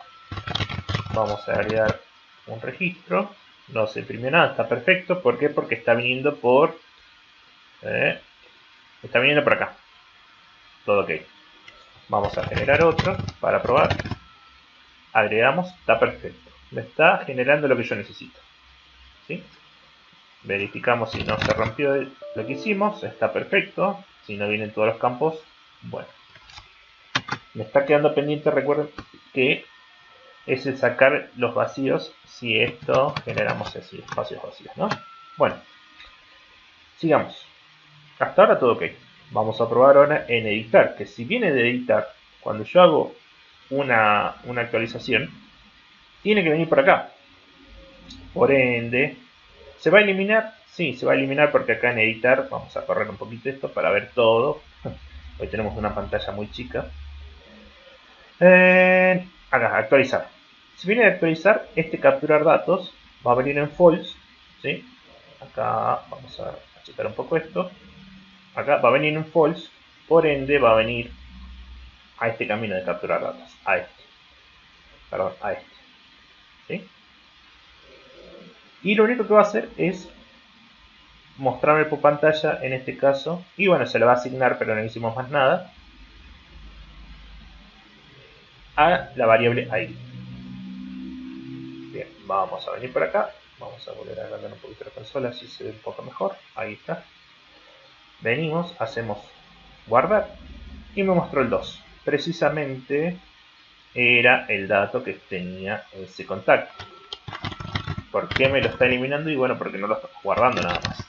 vamos a agregar un registro, no se imprimió nada, está perfecto. ¿Por qué? Porque está viniendo por acá, todo ok. Vamos a generar otro para probar, agregamos, está perfecto, me está generando lo que yo necesito, ¿sí? Verificamos si no se rompió lo que hicimos. Está perfecto. Si no vienen todos los campos, bueno. Me está quedando pendiente, recuerden que es el sacar los vacíos si esto generamos así, espacios vacíos, ¿no? Bueno, sigamos. Hasta ahora todo ok. Vamos a probar ahora en editar, que si viene de editar, cuando yo hago una actualización, tiene que venir por acá. Por ende, ¿se va a eliminar? Sí, se va a eliminar porque acá en editar, vamos a correr un poquito esto para ver todo. Hoy tenemos una pantalla muy chica. Acá, actualizar. Si viene a actualizar, este capturar datos va a venir en false, ¿sí? Acá vamos a checar un poco esto. Acá va a venir en false, por ende va a venir a este camino de capturar datos, a este. Perdón, a este. ¿Sí? Y lo único que va a hacer es mostrarme por pantalla en este caso, y bueno, se le va a asignar, pero no hicimos más nada, a la variable ID. Bien, vamos a venir por acá, vamos a volver a agrandar un poquito la consola, así se ve un poco mejor, ahí está. Venimos, hacemos guardar, y me mostró el 2. Precisamente era el dato que tenía ese contacto. ¿Por qué me lo está eliminando? Y bueno, porque no lo está guardando nada más.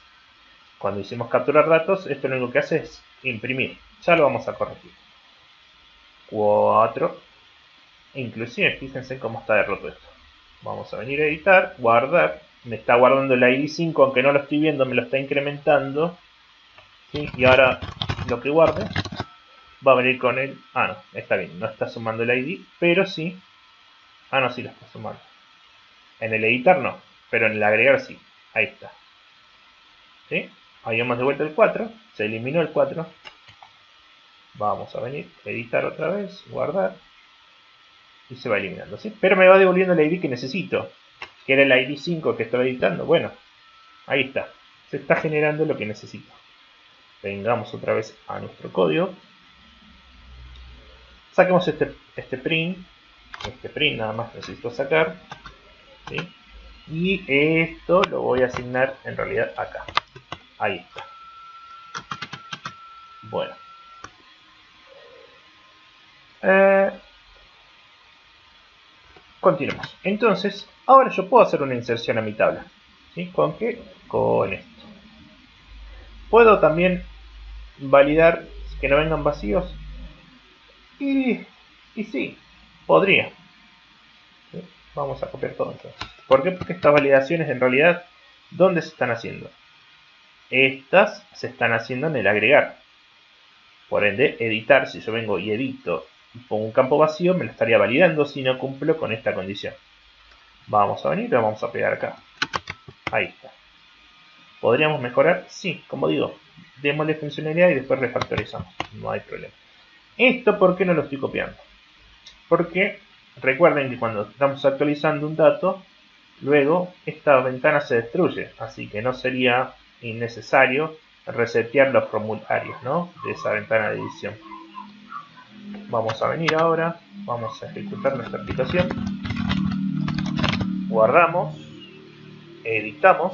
Cuando hicimos capturar datos, esto lo único que hace es imprimir. Ya lo vamos a corregir. 4. Inclusive, fíjense cómo está derroto esto. Vamos a venir a editar, guardar. Me está guardando el ID 5, aunque no lo estoy viendo, me lo está incrementando. ¿Sí? Y ahora lo que guarde va a venir con el... Ah, no, está bien, no está sumando el ID, pero sí... Ah, no, sí lo está sumando. En el editar no, pero en el agregar sí. Ahí está. ¿Sí? Ahí vamos de vuelta el 4, se eliminó el 4. Vamos a venir, editar otra vez, guardar. Y se va eliminando, ¿sí? Pero me va devolviendo el ID que necesito, que era el ID 5 que estaba editando. Bueno, ahí está. Se está generando lo que necesito. Vengamos otra vez a nuestro código. Saquemos este print. Este print nada más necesito sacar. ¿Sí? Y esto lo voy a asignar en realidad acá. Ahí está. Bueno. Continuemos. Entonces, ahora yo puedo hacer una inserción a mi tabla. ¿Sí? ¿Con qué? Con esto. Puedo también validar que no vengan vacíos. Y sí, podría. ¿Sí? Vamos a copiar todo entonces. ¿Por qué? Porque estas validaciones en realidad, ¿dónde se están haciendo? Estas se están haciendo en el agregar. Por ende, editar, si yo vengo y edito y pongo un campo vacío, me lo estaría validando si no cumplo con esta condición. Vamos a venir y lo vamos a pegar acá. Ahí está. ¿Podríamos mejorar? Sí, como digo, démosle funcionalidad y después refactorizamos. No hay problema. ¿Esto por qué no lo estoy copiando? Porque recuerden que cuando estamos actualizando un dato, luego esta ventana se destruye. Así que no sería innecesario resetear los formularios, ¿no? De esa ventana de edición. Vamos a venir ahora, vamos a ejecutar nuestra aplicación. Guardamos, editamos,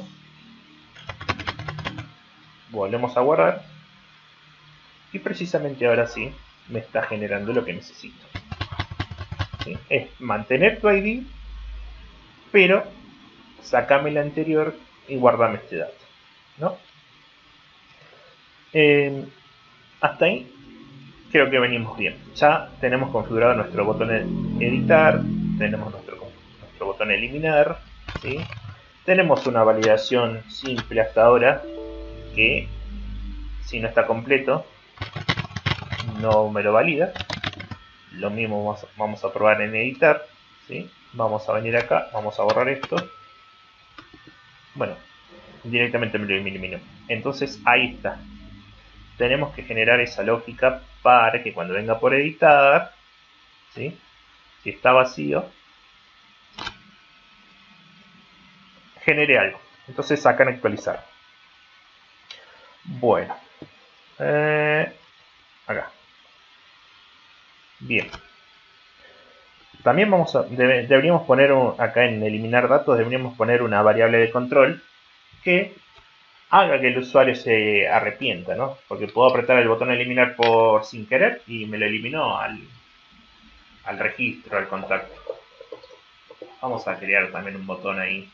volvemos a guardar y precisamente ahora sí me está generando lo que necesito. ¿Sí? Es mantener tu ID, pero sacame el anterior y guardame este dato, ¿no? Hasta ahí creo que venimos bien. Ya tenemos configurado nuestro botón de editar, tenemos nuestro botón de eliminar, ¿sí? Tenemos una validación simple hasta ahora que si no está completo no me lo valida. Lo mismo vamos a probar en editar, ¿sí? Vamos a venir acá, vamos a borrar esto. Bueno, directamente me lo eliminó. Entonces ahí está. Tenemos que generar esa lógica para que cuando venga por editar, ¿sí? Si está vacío, genere algo. Entonces sacan actualizar. Bueno, acá. Bien. También deberíamos poner acá en eliminar datos, deberíamos poner una variable de control que haga que el usuario se arrepienta, ¿no? Porque puedo apretar el botón eliminar por sin querer y me lo eliminó al registro, al contacto. Vamos a crear también un botón ahí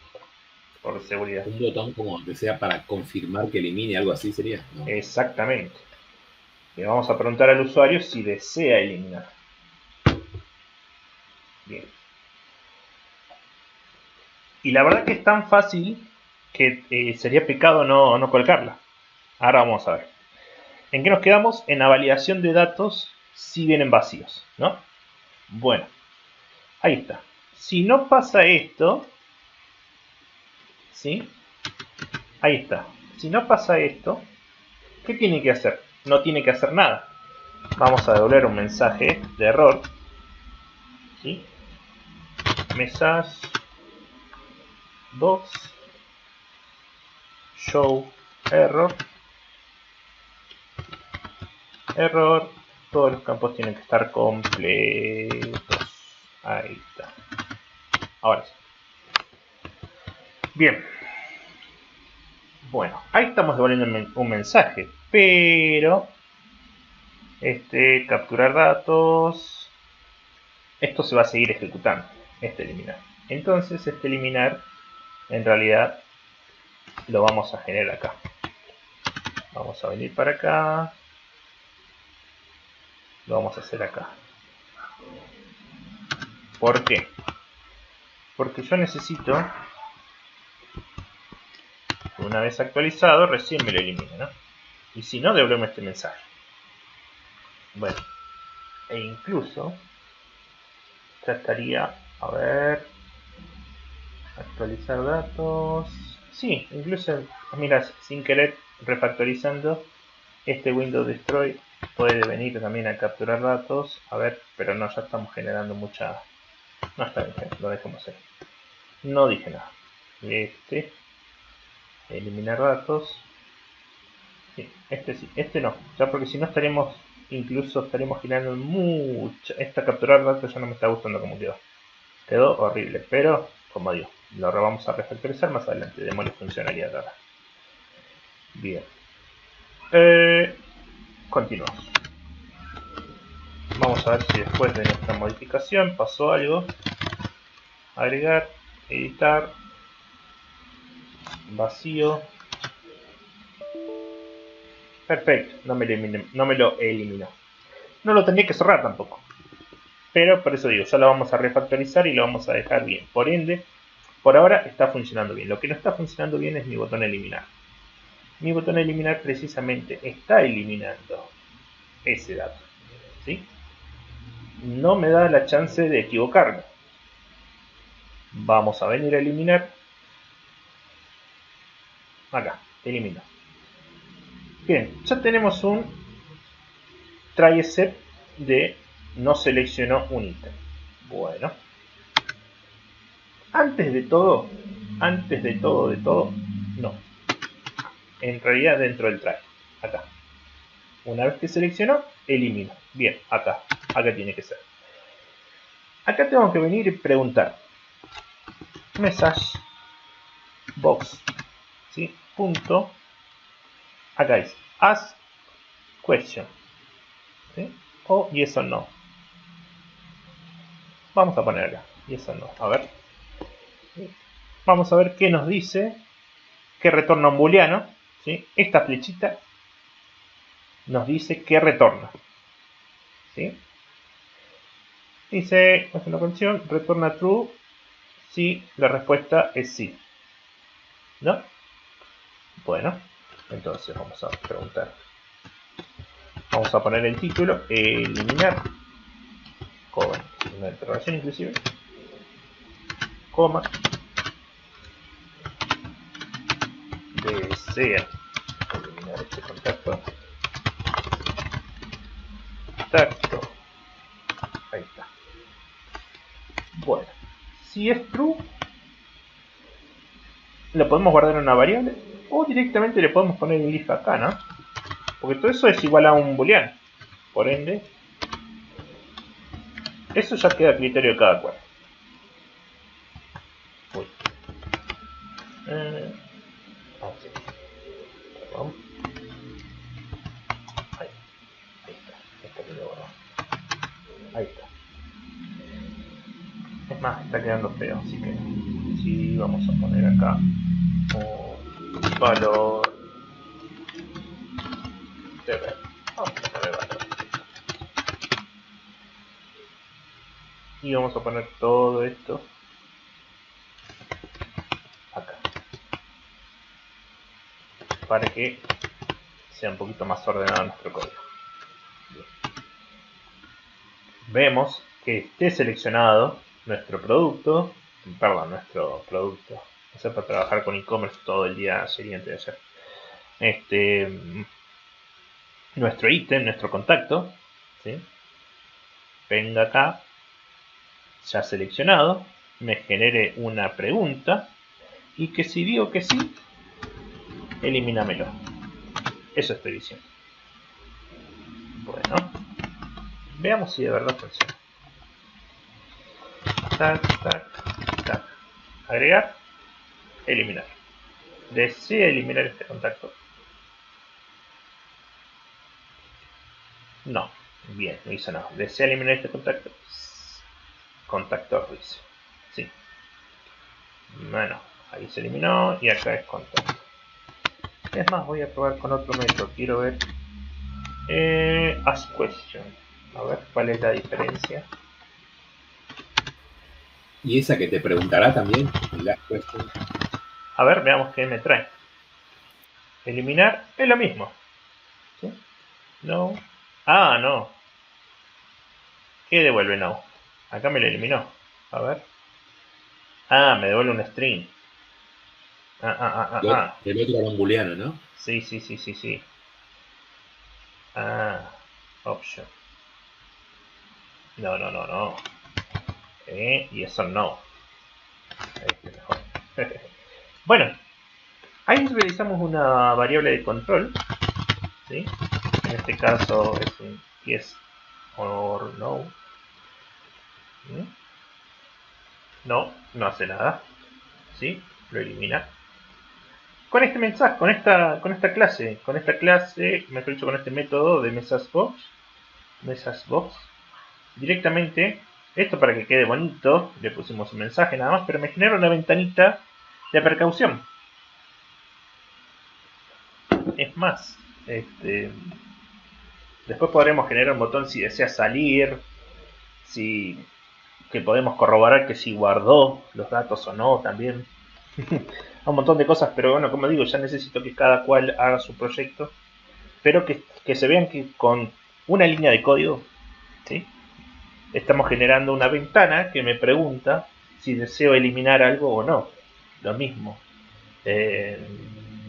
por seguridad. Un botón como que sea para confirmar que elimine, algo así sería, ¿no? Exactamente. Le vamos a preguntar al usuario si desea eliminar. Bien. Y la verdad que es tan fácil que sería pecado no colgarla. Ahora vamos a ver. ¿En qué nos quedamos? En la validación de datos si vienen vacíos, ¿no? Bueno, ahí está. Si no pasa esto, ¿sí? Ahí está. Si no pasa esto, ¿qué tiene que hacer? No tiene que hacer nada. Vamos a devolver un mensaje de error, ¿sí? Message box show error. Error. Todos los campos tienen que estar completos. Ahí está. Ahora sí. Bien. Bueno, ahí estamos devolviendo un mensaje, pero capturar datos, esto se va a seguir ejecutando, eliminar. Entonces eliminar en realidad lo vamos a generar acá. Vamos a venir para acá, lo vamos a hacer acá. ¿Por qué? Porque yo necesito, una vez actualizado, recién me lo elimina, ¿no? Y si no, devuelve este mensaje. Bueno, e incluso ya estaría, a ver, actualizar datos. Sí, incluso, mira, sin querer refactorizando, Windows Destroy puede venir también a capturar datos. A ver, pero no, ya estamos generando mucha. No, está bien, lo dejemos ahí. No dije nada. Eliminar datos. Sí, sí, no. Ya porque si no estaríamos generando mucha. Esta capturar datos ya no me está gustando como quedó. Quedó horrible, pero como digo, lo vamos a refactorizar más adelante. Démosle funcionalidad ahora. Bien. Continuamos. Vamos a ver si después de nuestra modificación pasó algo. Agregar, editar, vacío. Perfecto, no me lo eliminó. No lo tendría que cerrar tampoco. Pero por eso digo, ya lo vamos a refactorizar y lo vamos a dejar bien. Por ende, por ahora está funcionando bien. Lo que no está funcionando bien es mi botón eliminar. Mi botón eliminar precisamente está eliminando ese dato. ¿Sí? No me da la chance de equivocarme. Vamos a venir a eliminar. Acá, elimino. Bien, ya tenemos un try except de no seleccionó un ítem. Bueno. Antes de todo, no. En realidad dentro del try. Acá. Una vez que seleccionó, elimino. Bien, acá tiene que ser. Acá tengo que venir y preguntar. Message box. ¿Sí? Punto. Acá dice ask question. ¿Sí? O yes o no. Vamos a poner acá. Yes o no. A ver. Vamos a ver qué nos dice. Que retorna un booleano. ¿Sí? Esta flechita nos dice que retorna. ¿Sí? Dice, es una condición, retorna true si la respuesta es sí. ¿No? Bueno, entonces vamos a preguntar. Vamos a poner el título, eliminar, con una interrogación inclusive, coma, desea eliminar este contacto. Contacto. Ahí está. Bueno, si es true, lo podemos guardar en una variable o directamente le podemos poner el if acá, ¿no? Porque todo eso es igual a un booleano. Por ende, eso ya queda a criterio de cada cual. Es más, está quedando feo, así que sí, vamos a poner acá un valor de red. Vamos a poner valor. Y vamos a poner todo esto acá, para que sea un poquito más ordenado nuestro código. Bien. Vemos que esté seleccionado nuestro producto, o sea, para trabajar con e-commerce todo el día sería interesante. Nuestro ítem, nuestro contacto, ¿sí? Venga acá, ya seleccionado, me genere una pregunta y que si digo que sí, elimínamelo. Eso estoy diciendo. Bueno, veamos si de verdad funciona. Tac, tac, tac. Agregar, eliminar. ¿Desea eliminar este contacto? No. Bien, no hizo nada. ¿Desea eliminar este contacto? Contacto dice. Sí. Bueno, ahí se eliminó y acá es contacto. Es más, voy a probar con otro método. Quiero ver. Ask question. A ver cuál es la diferencia. Y esa que te preguntará también, el ask question. A ver, veamos qué me trae. Eliminar es lo mismo. ¿Sí? No. Ah, no. ¿Qué devuelve no? Acá me lo eliminó. A ver. Ah, me devuelve un string. El otro era un booleano, ¿no? Sí, sí, sí, sí, sí. Ah, option. No, no, no, no. Y eso no. Este mejor. Bueno, ahí realizamos una variable de control. ¿Sí? En este caso es un yes or no. ¿Sí? No, no hace nada. ¿Sí? Lo elimina. Con este mensaje, con esta clase, mejor dicho, con este método de messagebox, directamente, esto para que quede bonito, le pusimos un mensaje nada más, pero me genera una ventanita de precaución. Es más, después podremos generar un botón si desea salir, que podemos corroborar que si guardó los datos o no también. Un montón de cosas, pero bueno, como digo, ya necesito que cada cual haga su proyecto, pero que se vean que con una línea de código, ¿sí? Estamos generando una ventana que me pregunta si deseo eliminar algo o no. Lo mismo.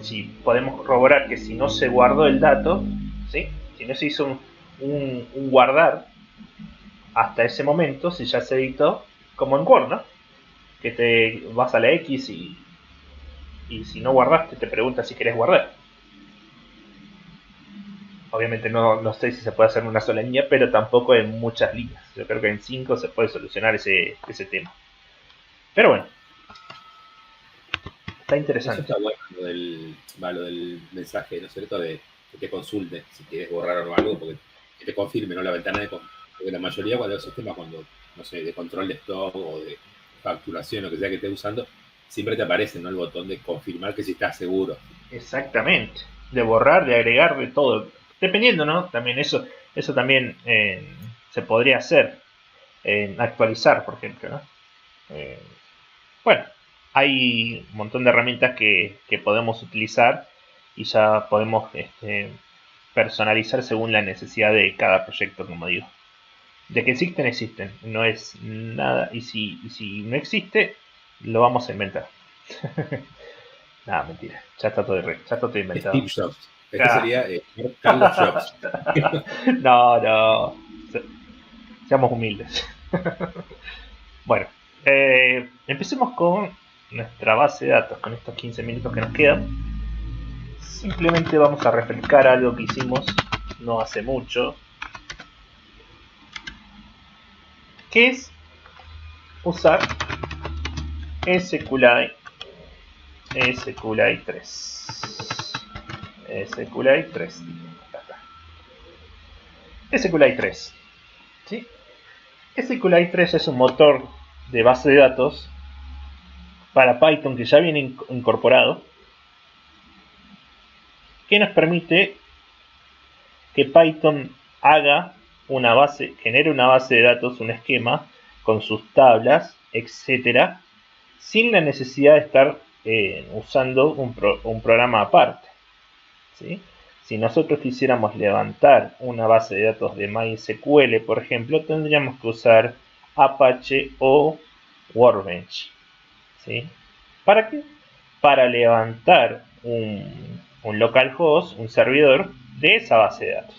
Si podemos corroborar que si no se guardó el dato, ¿sí? Si no se hizo un guardar hasta ese momento, si ya se editó, como en Word, ¿no? Que te vas a la X y si no guardaste te pregunta si querés guardar. Obviamente no sé si se puede hacer en una sola línea, pero tampoco en muchas líneas. Yo creo que en 5 se puede solucionar ese tema. Pero bueno, está interesante. Eso está bueno, lo del mensaje, ¿no es cierto? De que te consulte si quieres borrar o algo, porque que te confirme, ¿no? La ventana de confirmación. Porque la mayoría cuando los sistemas, no sé, de control de stock o de facturación, lo que sea que estés usando, siempre te aparece, ¿no? El botón de confirmar que si estás seguro. Exactamente. De borrar, de agregar, de todo. Dependiendo, ¿no? También eso también se podría hacer. Actualizar, por ejemplo, ¿no? Bueno, hay un montón de herramientas que podemos utilizar y ya podemos personalizar según la necesidad de cada proyecto, como digo. De que existen, existen. No es nada. Y si no existe, lo vamos a inventar. Nada, mentira. Ya está todo inventado. Steve Jobs. Este sería Carlos Jobs. No. Seamos humildes. Bueno, empecemos con nuestra base de datos, con estos 15 minutos que nos quedan. Simplemente vamos a refrescar algo que hicimos no hace mucho, que es usar SQLite 3. SQLite 3. SQLite 3. ¿Sí? SQLite 3 es un motor de base de datos para Python que ya viene incorporado, que nos permite que Python genere una base de datos, un esquema con sus tablas, etcétera, sin la necesidad de estar usando un programa aparte, ¿sí? Si nosotros quisiéramos levantar una base de datos de MySQL, por ejemplo, tendríamos que usar Apache o Workbench, ¿sí? ¿Para qué? Para levantar un localhost, un servidor de esa base de datos.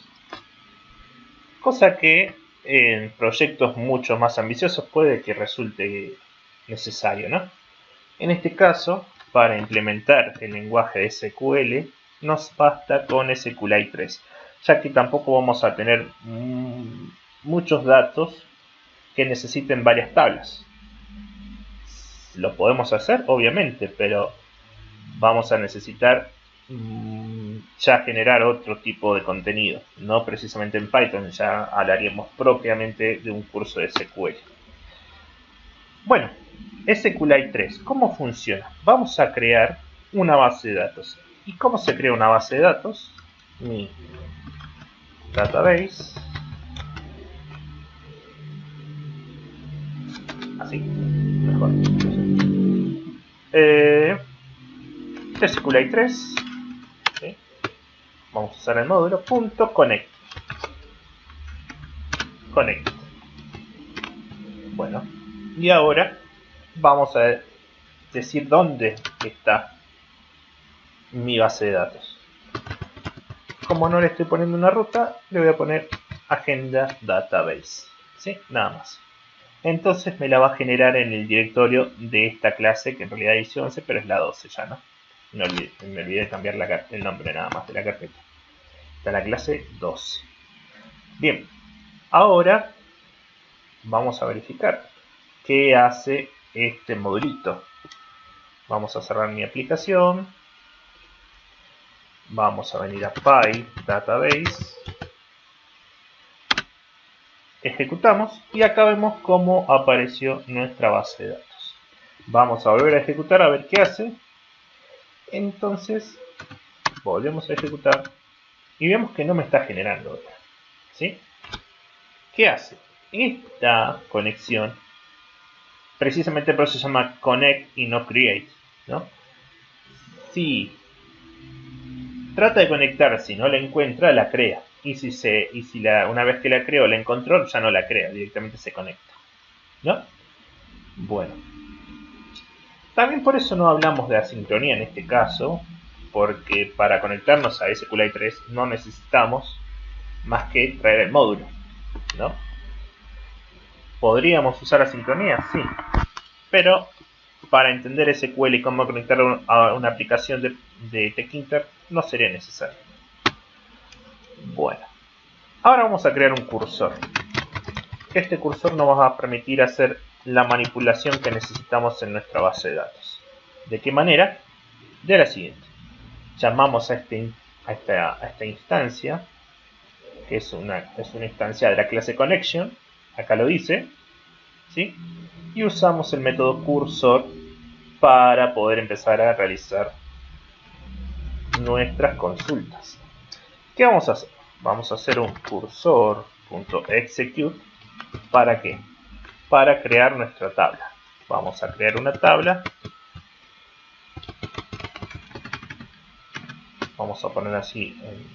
Cosa que en proyectos mucho más ambiciosos puede que resulte necesario, ¿no? En este caso, para implementar el lenguaje de SQL, nos basta con SQLite 3, ya que tampoco vamos a tener muchos datos que necesiten varias tablas. Lo podemos hacer, obviamente, pero vamos a necesitar ya generar otro tipo de contenido, no precisamente en Python, ya hablaríamos propiamente de un curso de SQL. Bueno, SQLite 3, ¿cómo funciona? Vamos a crear una base de datos. ¿Y cómo se crea una base de datos? Mi database, así, mejor. SQLite 3, ¿sí? Vamos a usar el módulo .connect. Connect. Bueno, y ahora vamos a decir dónde está mi base de datos. Como no le estoy poniendo una ruta, le voy a poner agenda database, ¿sí? Nada más. Entonces me la va a generar en el directorio de esta clase, que en realidad dice 11, pero es la 12 ya, ¿no? Me olvidé de cambiar el nombre nada más de la carpeta. Está la clase 12. Bien, ahora vamos a verificar qué hace este modulito. Vamos a cerrar mi aplicación. Vamos a venir a Py Database. Ejecutamos y acá vemos cómo apareció nuestra base de datos. Vamos a volver a ejecutar a ver qué hace. Entonces volvemos a ejecutar y vemos que no me está generando otra, ¿sí? ¿Qué hace? Esta conexión, precisamente por eso se llama connect y no create, ¿no? Si trata de conectar, si no la encuentra, la crea. Y una vez que la creó, la encontró, ya no la crea, directamente se conecta, ¿no? Bueno. También por eso no hablamos de asincronía en este caso, porque para conectarnos a SQLite 3 no necesitamos más que traer el módulo, ¿no? ¿Podríamos usar asincronía? Sí. Pero para entender SQL y cómo conectarlo a una aplicación de Tkinter no sería necesario. Bueno, ahora vamos a crear un cursor. Este cursor nos va a permitir hacer la manipulación que necesitamos en nuestra base de datos. ¿De qué manera? De la siguiente. Llamamos a esta instancia, que es una instancia de la clase connection, acá lo dice, ¿sí? Y usamos el método cursor para poder empezar a realizar nuestras consultas. ¿Qué vamos a hacer? Vamos a hacer un cursor.execute. ¿Para qué? Para crear nuestra tabla. Vamos a crear una tabla. Vamos a poner así en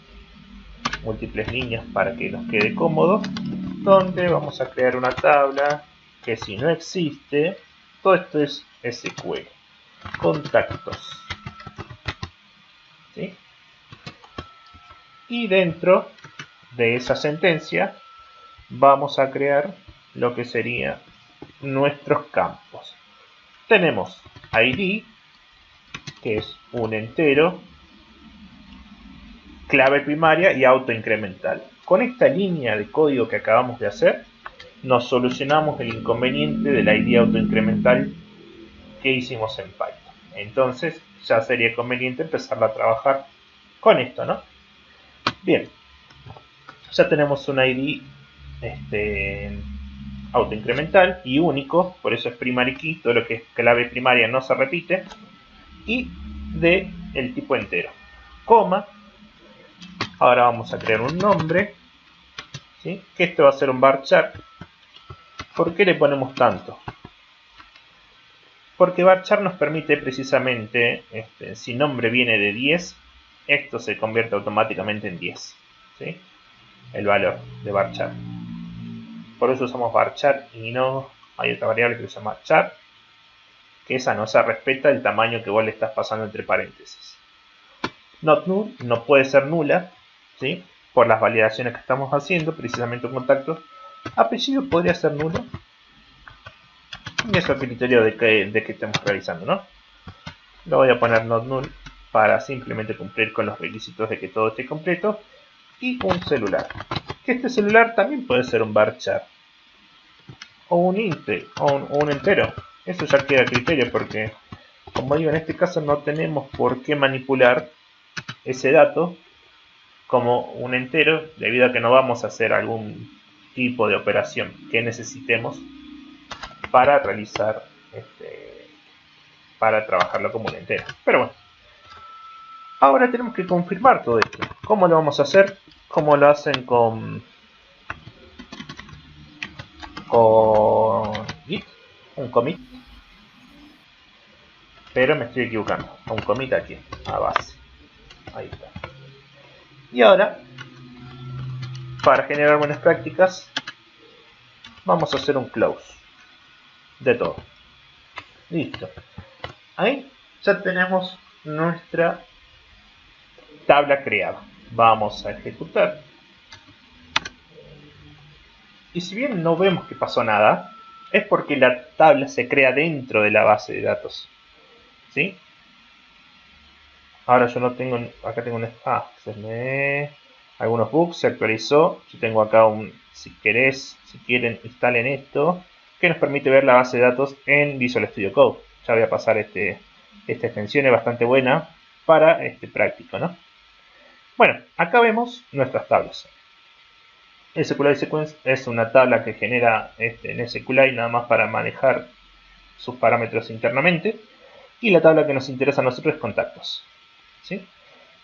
múltiples líneas para que nos quede cómodo. Donde vamos a crear una tabla que, si no existe, todo esto es SQL. Contactos. ¿Sí? Y dentro de esa sentencia vamos a crear lo que serían nuestros campos. Tenemos ID, que es un entero, clave primaria y autoincremental. Con esta línea de código que acabamos de hacer, nos solucionamos el inconveniente del ID autoincremental que hicimos en Python. Entonces ya sería conveniente empezar a trabajar con esto, ¿no? Bien, ya tenemos un ID autoincremental y único, por eso es primary key, todo lo que es clave primaria no se repite, y de el tipo entero, coma. Ahora vamos a crear un nombre, ¿sí? Que esto va a ser un varchar. ¿Por qué le ponemos tanto? Porque varchar nos permite precisamente, si nombre viene de 10, esto se convierte automáticamente en 10, ¿sí? El valor de varchar. Por eso usamos varchar y no hay otra variable que se llama char, que esa no se respeta el tamaño que vos le estás pasando entre paréntesis. Not null no puede ser nula, ¿sí? Por las validaciones que estamos haciendo, precisamente un contacto. Apellido podría ser nulo. Y eso es el criterio de que estemos realizando, ¿no? Lo voy a poner not null para simplemente cumplir con los requisitos de que todo esté completo. Y un celular. Que este celular también puede ser un varchar. O un int, o un entero. Eso ya queda a criterio porque, como digo, en este caso no tenemos por qué manipular ese dato como un entero, debido a que no vamos a hacer algún tipo de operación que necesitemos para realizar, para trabajarlo como un entero. Pero bueno, ahora tenemos que confirmar todo esto. ¿Cómo lo vamos a hacer? ¿Cómo lo hacen con git? Un commit. Pero me estoy equivocando. Un commit aquí, a base. Ahí está. Y ahora, para generar buenas prácticas, vamos a hacer un close de todo. Listo. Ahí ya tenemos nuestra tabla creada. Vamos a ejecutar. Y si bien no vemos que pasó nada, es porque la tabla se crea dentro de la base de datos. ¿Sí? Ahora yo no tengo, acá tengo un, algunos bugs, se actualizó. Yo tengo acá un, si quieren instalen esto, que nos permite ver la base de datos en Visual Studio Code. Ya voy a pasar esta extensión, es bastante buena para este práctico, ¿no? Bueno, acá vemos nuestras tablas. SQLite Sequence es una tabla que genera en SQLite nada más para manejar sus parámetros internamente. Y la tabla que nos interesa a nosotros es contactos, ¿sí?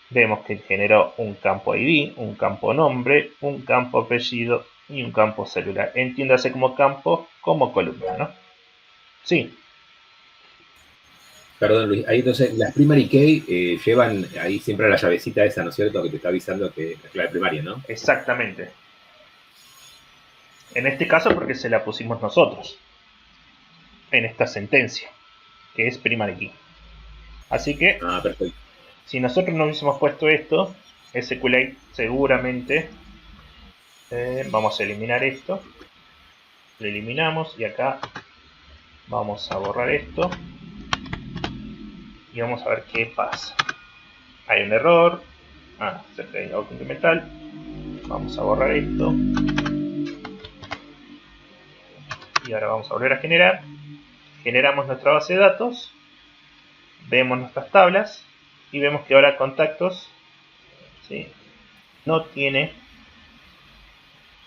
Vemos que generó un campo ID, un campo nombre, un campo apellido y un campo celular. Entiéndase como campo, como columna, ¿no? Sí. Perdón, Luis. Ahí entonces, las primary key llevan ahí siempre la llavecita esa, ¿no es cierto? Que te está avisando que es la clave primaria, ¿no? Exactamente. En este caso porque se la pusimos nosotros. En esta sentencia, que es primary key. Así que, perfecto. Si nosotros no hubiésemos puesto esto, SQLite seguramente, vamos a eliminar esto, lo eliminamos y acá vamos a borrar esto y vamos a ver qué pasa. Hay un error, cerca de autoincremental, vamos a borrar esto y ahora vamos a volver a generar. Generamos nuestra base de datos, vemos nuestras tablas y vemos que ahora contactos, ¿sí?, no tiene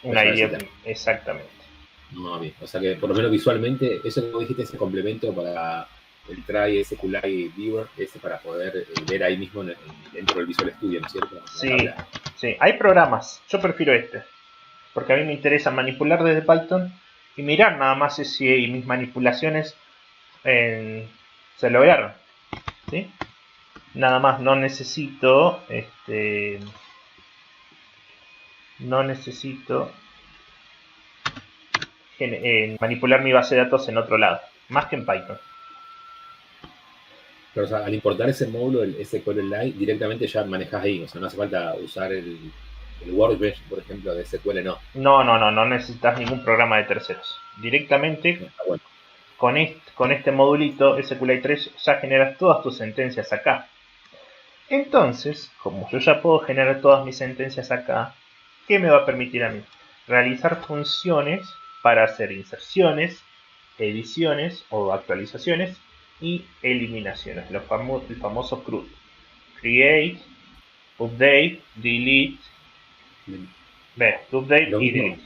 una ID. Exactamente. No, bien. O sea que por lo menos visualmente, eso que vos dijiste, ese complemento para el try SQLite Viewer, ese para poder ver ahí mismo dentro del Visual Studio, ¿no es cierto? Sí, sí, hay programas, yo prefiero porque a mí me interesa manipular desde Python y mirar nada más si mis manipulaciones se lograron, ¿sí? Nada más, no necesito manipular mi base de datos en otro lado, más que en Python. Pero, o sea, al importar ese módulo, el SQLite, directamente ya manejas ahí, o sea, no hace falta usar el Workbench, por ejemplo, de SQL, no. No necesitas ningún programa de terceros. Directamente, bueno, con este modulito SQLite 3 ya generas todas tus sentencias acá. Entonces, como yo ya puedo generar todas mis sentencias acá, ¿qué me va a permitir a mí? Realizar funciones para hacer inserciones, ediciones o actualizaciones y eliminaciones, el famoso CRUD. Create, update, delete, update y delete.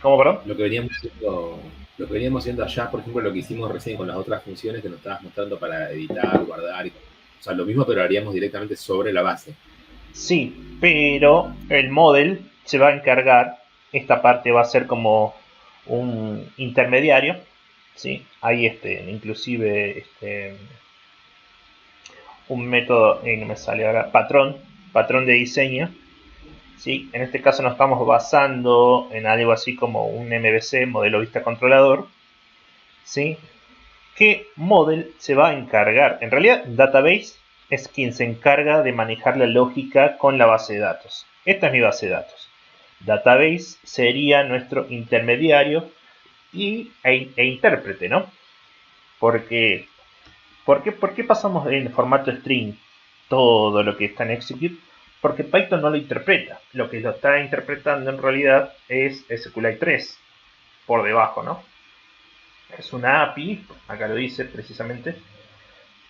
¿Cómo, perdón? Lo que veníamos haciendo allá, por ejemplo, lo que hicimos recién con las otras funciones que nos estabas mostrando para editar, guardar, o sea, lo mismo, pero lo haríamos directamente sobre la base. Sí, pero el model se va a encargar, esta parte va a ser como un intermediario, ¿sí? Hay inclusive un método, no me sale ahora, patrón de diseño, ¿sí? En este caso nos estamos basando en algo así como un MVC, modelo vista controlador, ¿sí? Que model se va a encargar, en realidad database es quien se encarga de manejar la lógica con la base de datos. Esta es mi base de datos. Database sería nuestro intermediario e intérprete, ¿no? Porque, ¿por qué pasamos en formato string todo lo que está en execute? Porque Python no lo interpreta. Lo que lo está interpretando en realidad es SQLite 3 por debajo, ¿no? Es una API, acá lo dice precisamente,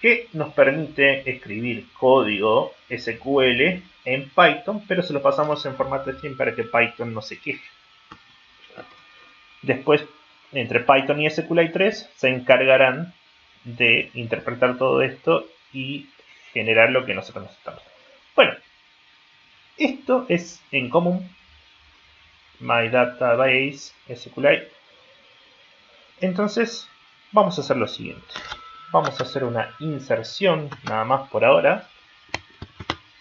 que nos permite escribir código SQL en Python, pero se lo pasamos en formato string para que Python no se queje. Después, entre Python y SQLite 3 se encargarán de interpretar todo esto y generar lo que nosotros necesitamos. Bueno, esto es en común My Database SQLite. Entonces, vamos a hacer lo siguiente. Vamos a hacer una inserción nada más por ahora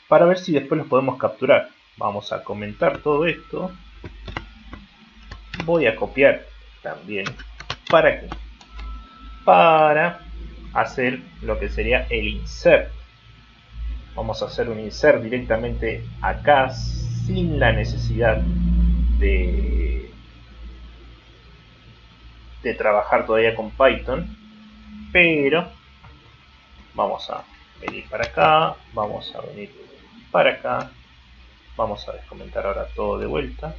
para ver si después los podemos capturar. Vamos a comentar todo esto. Voy a copiar también. ¿Para qué? Para hacer lo que sería el insert. Vamos a hacer un insert directamente acá sin la necesidad de trabajar todavía con Python, pero vamos a venir para acá, vamos a venir para acá, vamos a descomentar ahora todo de vuelta,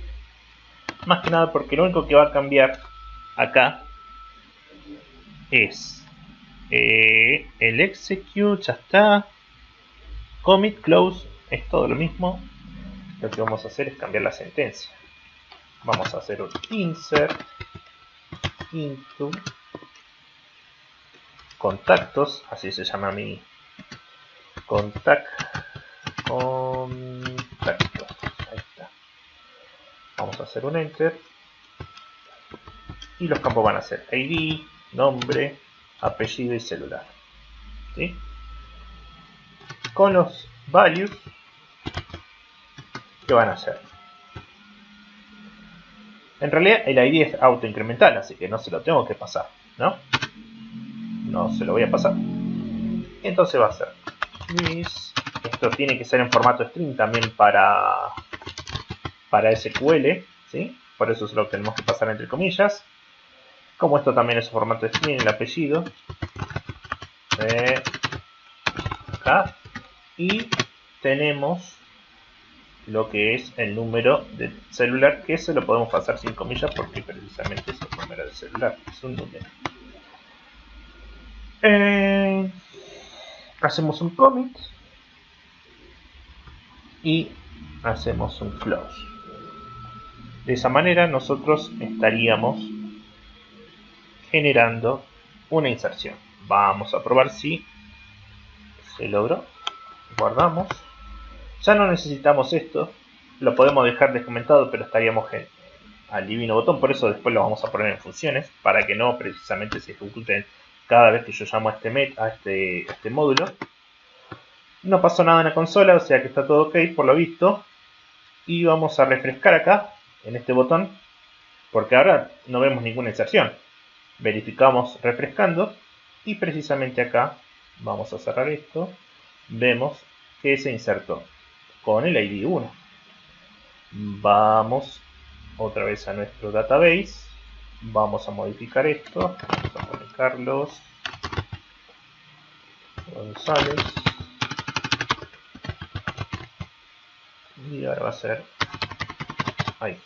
más que nada porque lo único que va a cambiar acá es el execute, ya está, commit, close, es todo lo mismo. Lo que vamos a hacer es cambiar la sentencia. Vamos a hacer un insert into contactos, así se llama mi contactos. Ahí está. Vamos a hacer un enter y los campos van a ser ID, nombre, apellido y celular. ¿Sí? Con los values que van a ser. En realidad el ID es autoincremental, así que no se lo tengo que pasar, ¿no? No se lo voy a pasar. Entonces va a ser this. Esto tiene que ser en formato string también para SQL, ¿sí? Por eso se lo tenemos que pasar entre comillas. Como esto también es un formato string, el apellido. Acá. Y tenemos lo que es el número de celular, que se lo podemos pasar sin comillas porque precisamente es el número de celular, es un número. Hacemos un commit y hacemos un close. De esa manera nosotros estaríamos generando una inserción. Vamos a probar si se logró. Guardamos. Ya no necesitamos esto. Lo podemos dejar descomentado, pero estaríamos al divino botón. Por eso después lo vamos a poner en funciones, para que no precisamente se ejecuten cada vez que yo llamo a este módulo. No pasó nada en la consola, o sea que está todo ok por lo visto. Y vamos a refrescar acá, en este botón, porque ahora no vemos ninguna inserción. Verificamos refrescando y precisamente acá, vamos a cerrar esto, vemos que se insertó con el ID 1. Vamos otra vez a nuestro database, vamos a modificar esto, vamos a poner Carlos González y ahora va a ser ahí.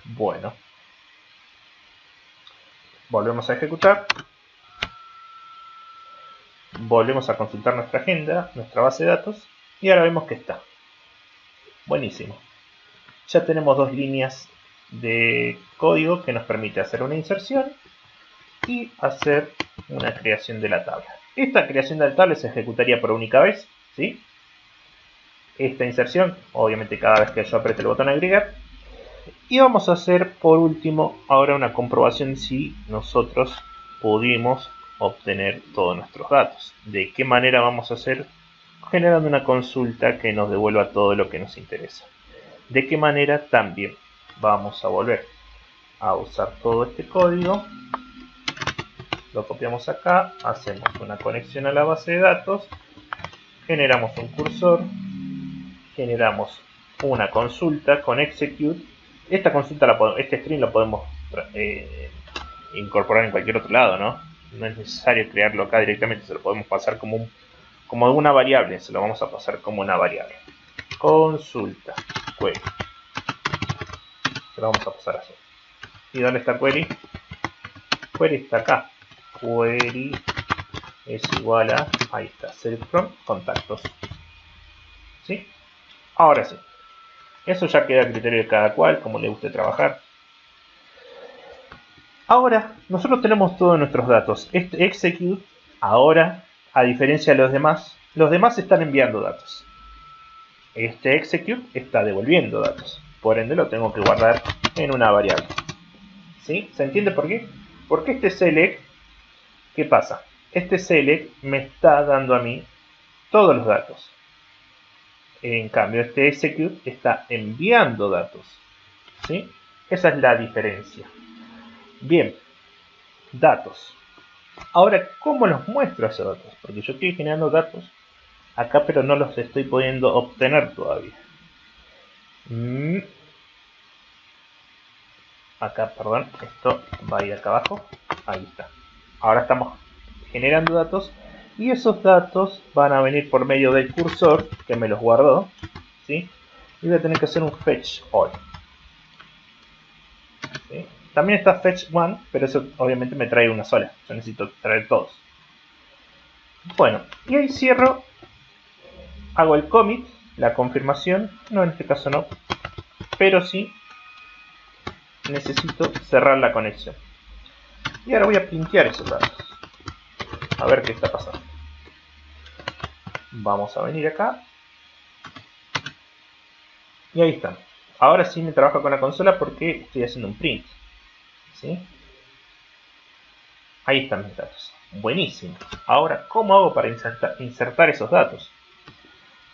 Bueno, volvemos a ejecutar, volvemos a consultar nuestra agenda, nuestra base de datos y ahora vemos que está. Buenísimo. Ya tenemos dos líneas de código que nos permite hacer una inserción y hacer una creación de la tabla. Esta creación de la tabla se ejecutaría por única vez, ¿sí? Esta inserción, obviamente cada vez que yo apriete el botón agregar. Y vamos a hacer por último ahora una comprobación si nosotros pudimos obtener todos nuestros datos. ¿De qué manera vamos a hacer? Generando una consulta que nos devuelva todo lo que nos interesa. ¿De qué manera? También vamos a volver a usar todo este código. Lo copiamos acá, hacemos una conexión a la base de datos, generamos un cursor, generamos una consulta con execute. Esta consulta, este string lo podemos incorporar en cualquier otro lado, ¿no? No es necesario crearlo acá directamente, se lo podemos pasar como una variable, se lo vamos a pasar como una variable. Consulta, query. Se lo vamos a pasar así. ¿Y dónde está query? Query está acá. Query es igual a, ahí está, select from, contactos. ¿Sí? Ahora sí. Eso ya queda a criterio de cada cual, como le guste trabajar. Ahora, nosotros tenemos todos nuestros datos. Este execute, ahora, a diferencia de los demás están enviando datos. Este execute está devolviendo datos. Por ende, lo tengo que guardar en una variable. ¿Sí? ¿Se entiende por qué? Porque este select, ¿qué pasa? Este select me está dando a mí todos los datos. En cambio, este execute está enviando datos. ¿Sí? Esa es la diferencia. Bien, datos. Ahora, ¿cómo los muestro esos datos? Porque yo estoy generando datos acá, pero no los estoy pudiendo obtener todavía. Acá, perdón, esto va a ir acá abajo. Ahí está. Ahora estamos generando datos y esos datos van a venir por medio del cursor que me los guardó, ¿sí? Y voy a tener que hacer un fetch all. ¿Sí? También está fetch one, pero eso obviamente me trae una sola. Yo necesito traer todos. Bueno, y ahí cierro, hago el commit, la confirmación, no, en este caso no, pero sí necesito cerrar la conexión. Y ahora voy a printear esos datos, a ver qué está pasando. Vamos a venir acá, y ahí están. Ahora sí me trabaja con la consola porque estoy haciendo un print, ¿sí? Ahí están mis datos. Buenísimo. Ahora, ¿cómo hago para insertar esos datos?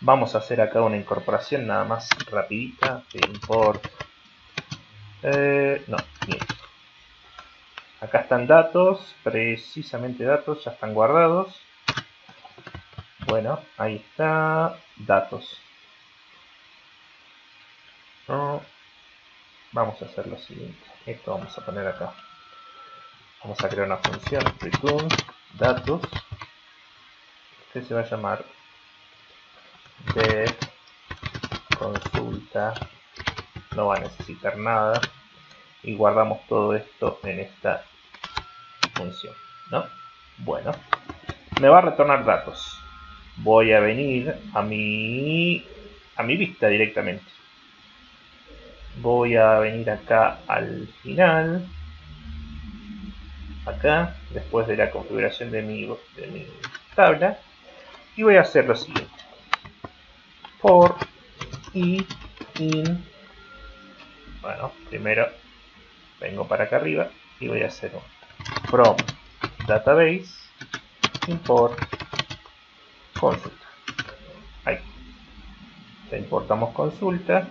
Vamos a hacer acá una incorporación nada más rapidita de import. No, bien. Acá están datos, precisamente datos, ya están guardados. Bueno, ahí está, datos. Vamos a hacer lo siguiente. Esto vamos a poner acá. Vamos a crear una función, return datos. Que se va a llamar dev consulta. No va a necesitar nada. Y guardamos todo esto en esta función, ¿no? Bueno, me va a retornar datos. Voy a venir a mi vista directamente. Voy a venir acá al final, acá, después de la configuración de mi tabla, y voy a hacer lo siguiente. For i in, bueno, primero vengo para acá arriba y voy a hacer un from database import consulta. Ahí. Ya importamos consulta.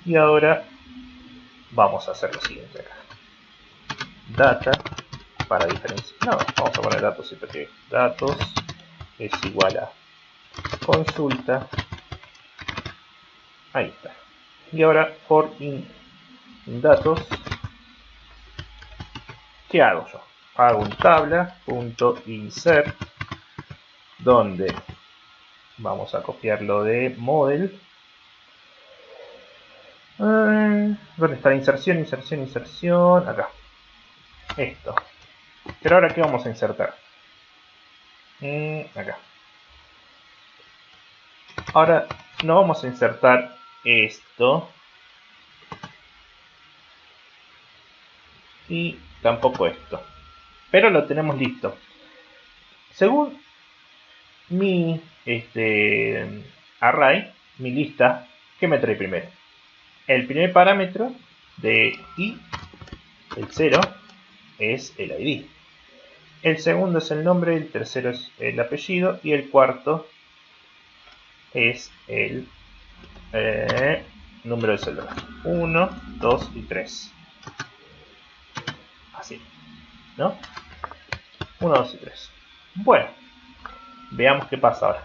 Y ahora vamos a hacer lo siguiente acá. Data para diferenciar. No, vamos a poner datos cpp. Datos es igual a consulta. Ahí está. Y ahora for in datos. ¿Qué hago yo? Hago un tabla.insert donde vamos a copiarlo de model. ¿Dónde está la inserción? Inserción. Acá. Esto. Pero ahora, ¿qué vamos a insertar? Acá. Ahora no vamos a insertar esto, y tampoco esto. Pero lo tenemos listo. Según mi array, mi lista, ¿qué me trae primero? El primer parámetro de i, el 0, es el ID. El segundo es el nombre, el tercero es el apellido y el cuarto es el número de celular. 1, 2 y 3. Así, ¿no? 1, 2 y 3. Bueno, veamos qué pasa ahora.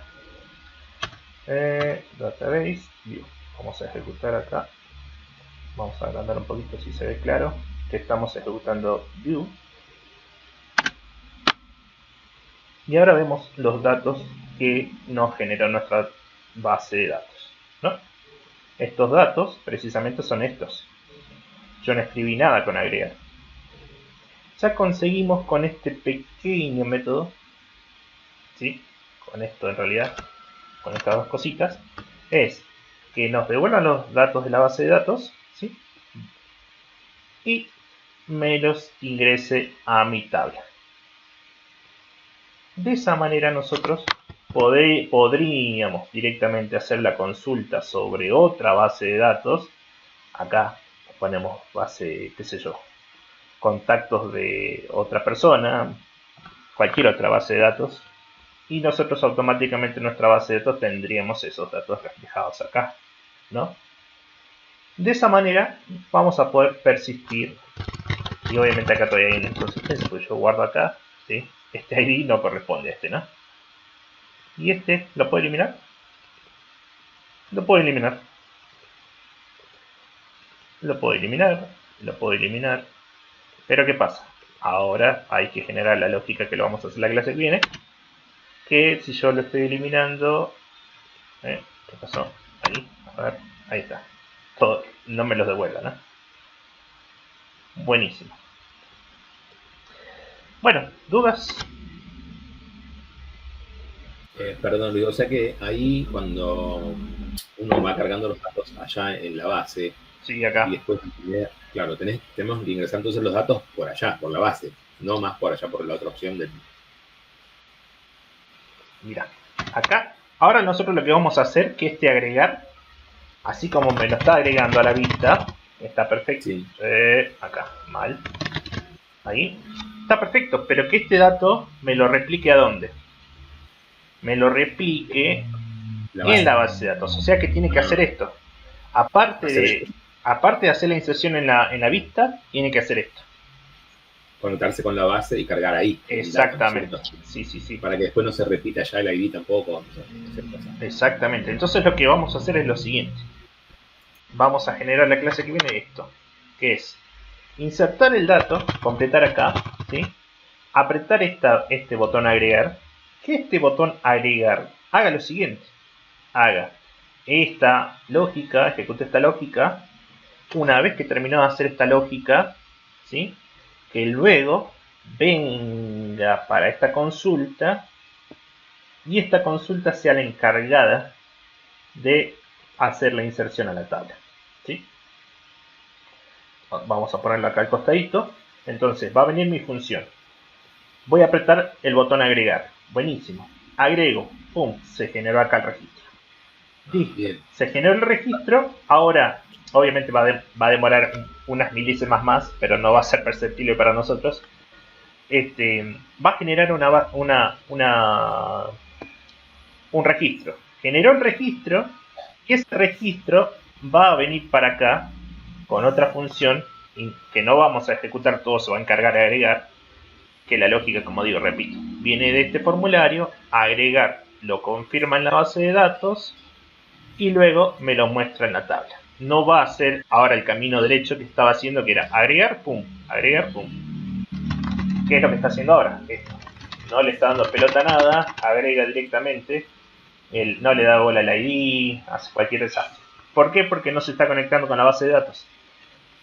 Database, view. Vamos a ejecutar acá. Vamos a agrandar un poquito si se ve claro que estamos ejecutando view. Y ahora vemos los datos que nos generó nuestra base de datos, ¿no? Estos datos precisamente son estos. Yo no escribí nada con agregar. Ya conseguimos con este pequeño método, ¿sí? Con esto en realidad, con estas dos cositas, es que nos devuelvan los datos de la base de datos, ¿sí? Y me los ingrese a mi tabla. De esa manera nosotros podríamos directamente hacer la consulta sobre otra base de datos. Acá ponemos base, qué sé yo, contactos de otra persona, cualquier otra base de datos, y nosotros automáticamente en nuestra base de datos tendríamos esos datos reflejados acá, ¿no? De esa manera vamos a poder persistir, y obviamente acá todavía hay una inconsistencia, porque yo guardo acá, ¿sí? Este ID no corresponde a este, ¿no? Y este, ¿lo puedo eliminar? Lo puedo eliminar. Lo puedo eliminar, lo puedo eliminar. Pero ¿qué pasa? Ahora hay que generar la lógica que lo vamos a hacer la clase que viene. Que si yo lo estoy eliminando... ¿qué pasó? Ahí, a ver, ahí está. Todo, no me los devuelva, ¿no? Buenísimo. Bueno, ¿dudas? Perdón, digo, o sea que ahí cuando uno va cargando los datos allá en la base, sí, acá. Y después, claro, tenemos que ingresar entonces los datos por allá, por la base, no más por allá, por la otra opción del... Mira, acá, ahora nosotros lo que vamos a hacer que agregar, así como me lo está agregando a la vista, está perfecto. Sí. Acá, mal. Ahí. Está perfecto, pero que este dato me lo replique ¿a dónde? Me lo replique en la base de datos. O sea que tiene que hacer esto. Aparte de hacer la inserción en la vista, tiene que hacer esto. Conectarse con la base y cargar ahí. Exactamente. Dato, sí. Para que después no se repita ya el ID tampoco. Exactamente. Entonces lo que vamos a hacer es lo siguiente. Vamos a generar la clase que viene esto. Que es insertar el dato, completar acá, ¿sí? Apretar este botón agregar. Que este botón agregar haga lo siguiente. Haga esta lógica, ejecute esta lógica. Una vez que terminó de hacer esta lógica, ¿sí? Que luego venga para esta consulta y esta consulta sea la encargada de hacer la inserción a la tabla, ¿sí? Vamos a ponerlo acá al costadito. Entonces va a venir mi función. Voy a apretar el botón agregar. Buenísimo. Agrego. Pum. Se generó acá el registro. Bien. Se generó el registro. Ahora, obviamente va a demorar unas milésimas más, pero no va a ser perceptible para nosotros. Va a generar un registro. Generó el registro y ese registro va a venir para acá con otra función que no vamos a ejecutar todo, se va a encargar de agregar, que la lógica, como digo, repito, viene de este formulario, agregar, lo confirma en la base de datos y luego me lo muestra en la tabla. No va a hacer ahora el camino derecho que estaba haciendo, que era agregar, pum, agregar, pum. ¿Qué es lo que está haciendo ahora? Esto. No le está dando pelota a nada, agrega directamente, no le da bola al ID, hace cualquier desastre. ¿Por qué? Porque no se está conectando con la base de datos.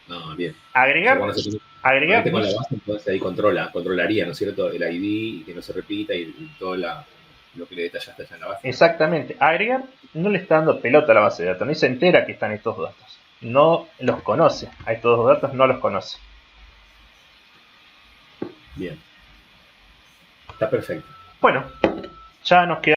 No, bien. Agregar. O sea, agregar con la base, entonces ahí controlaría, ¿no es cierto? El ID y que no se repita y todo lo que le detallaste allá en la base. Exactamente. Agregar no le está dando pelota a la base de datos, no se entera que están estos datos. No los conoce. A estos dos datos no los conoce. Bien. Está perfecto. Bueno, ya nos queda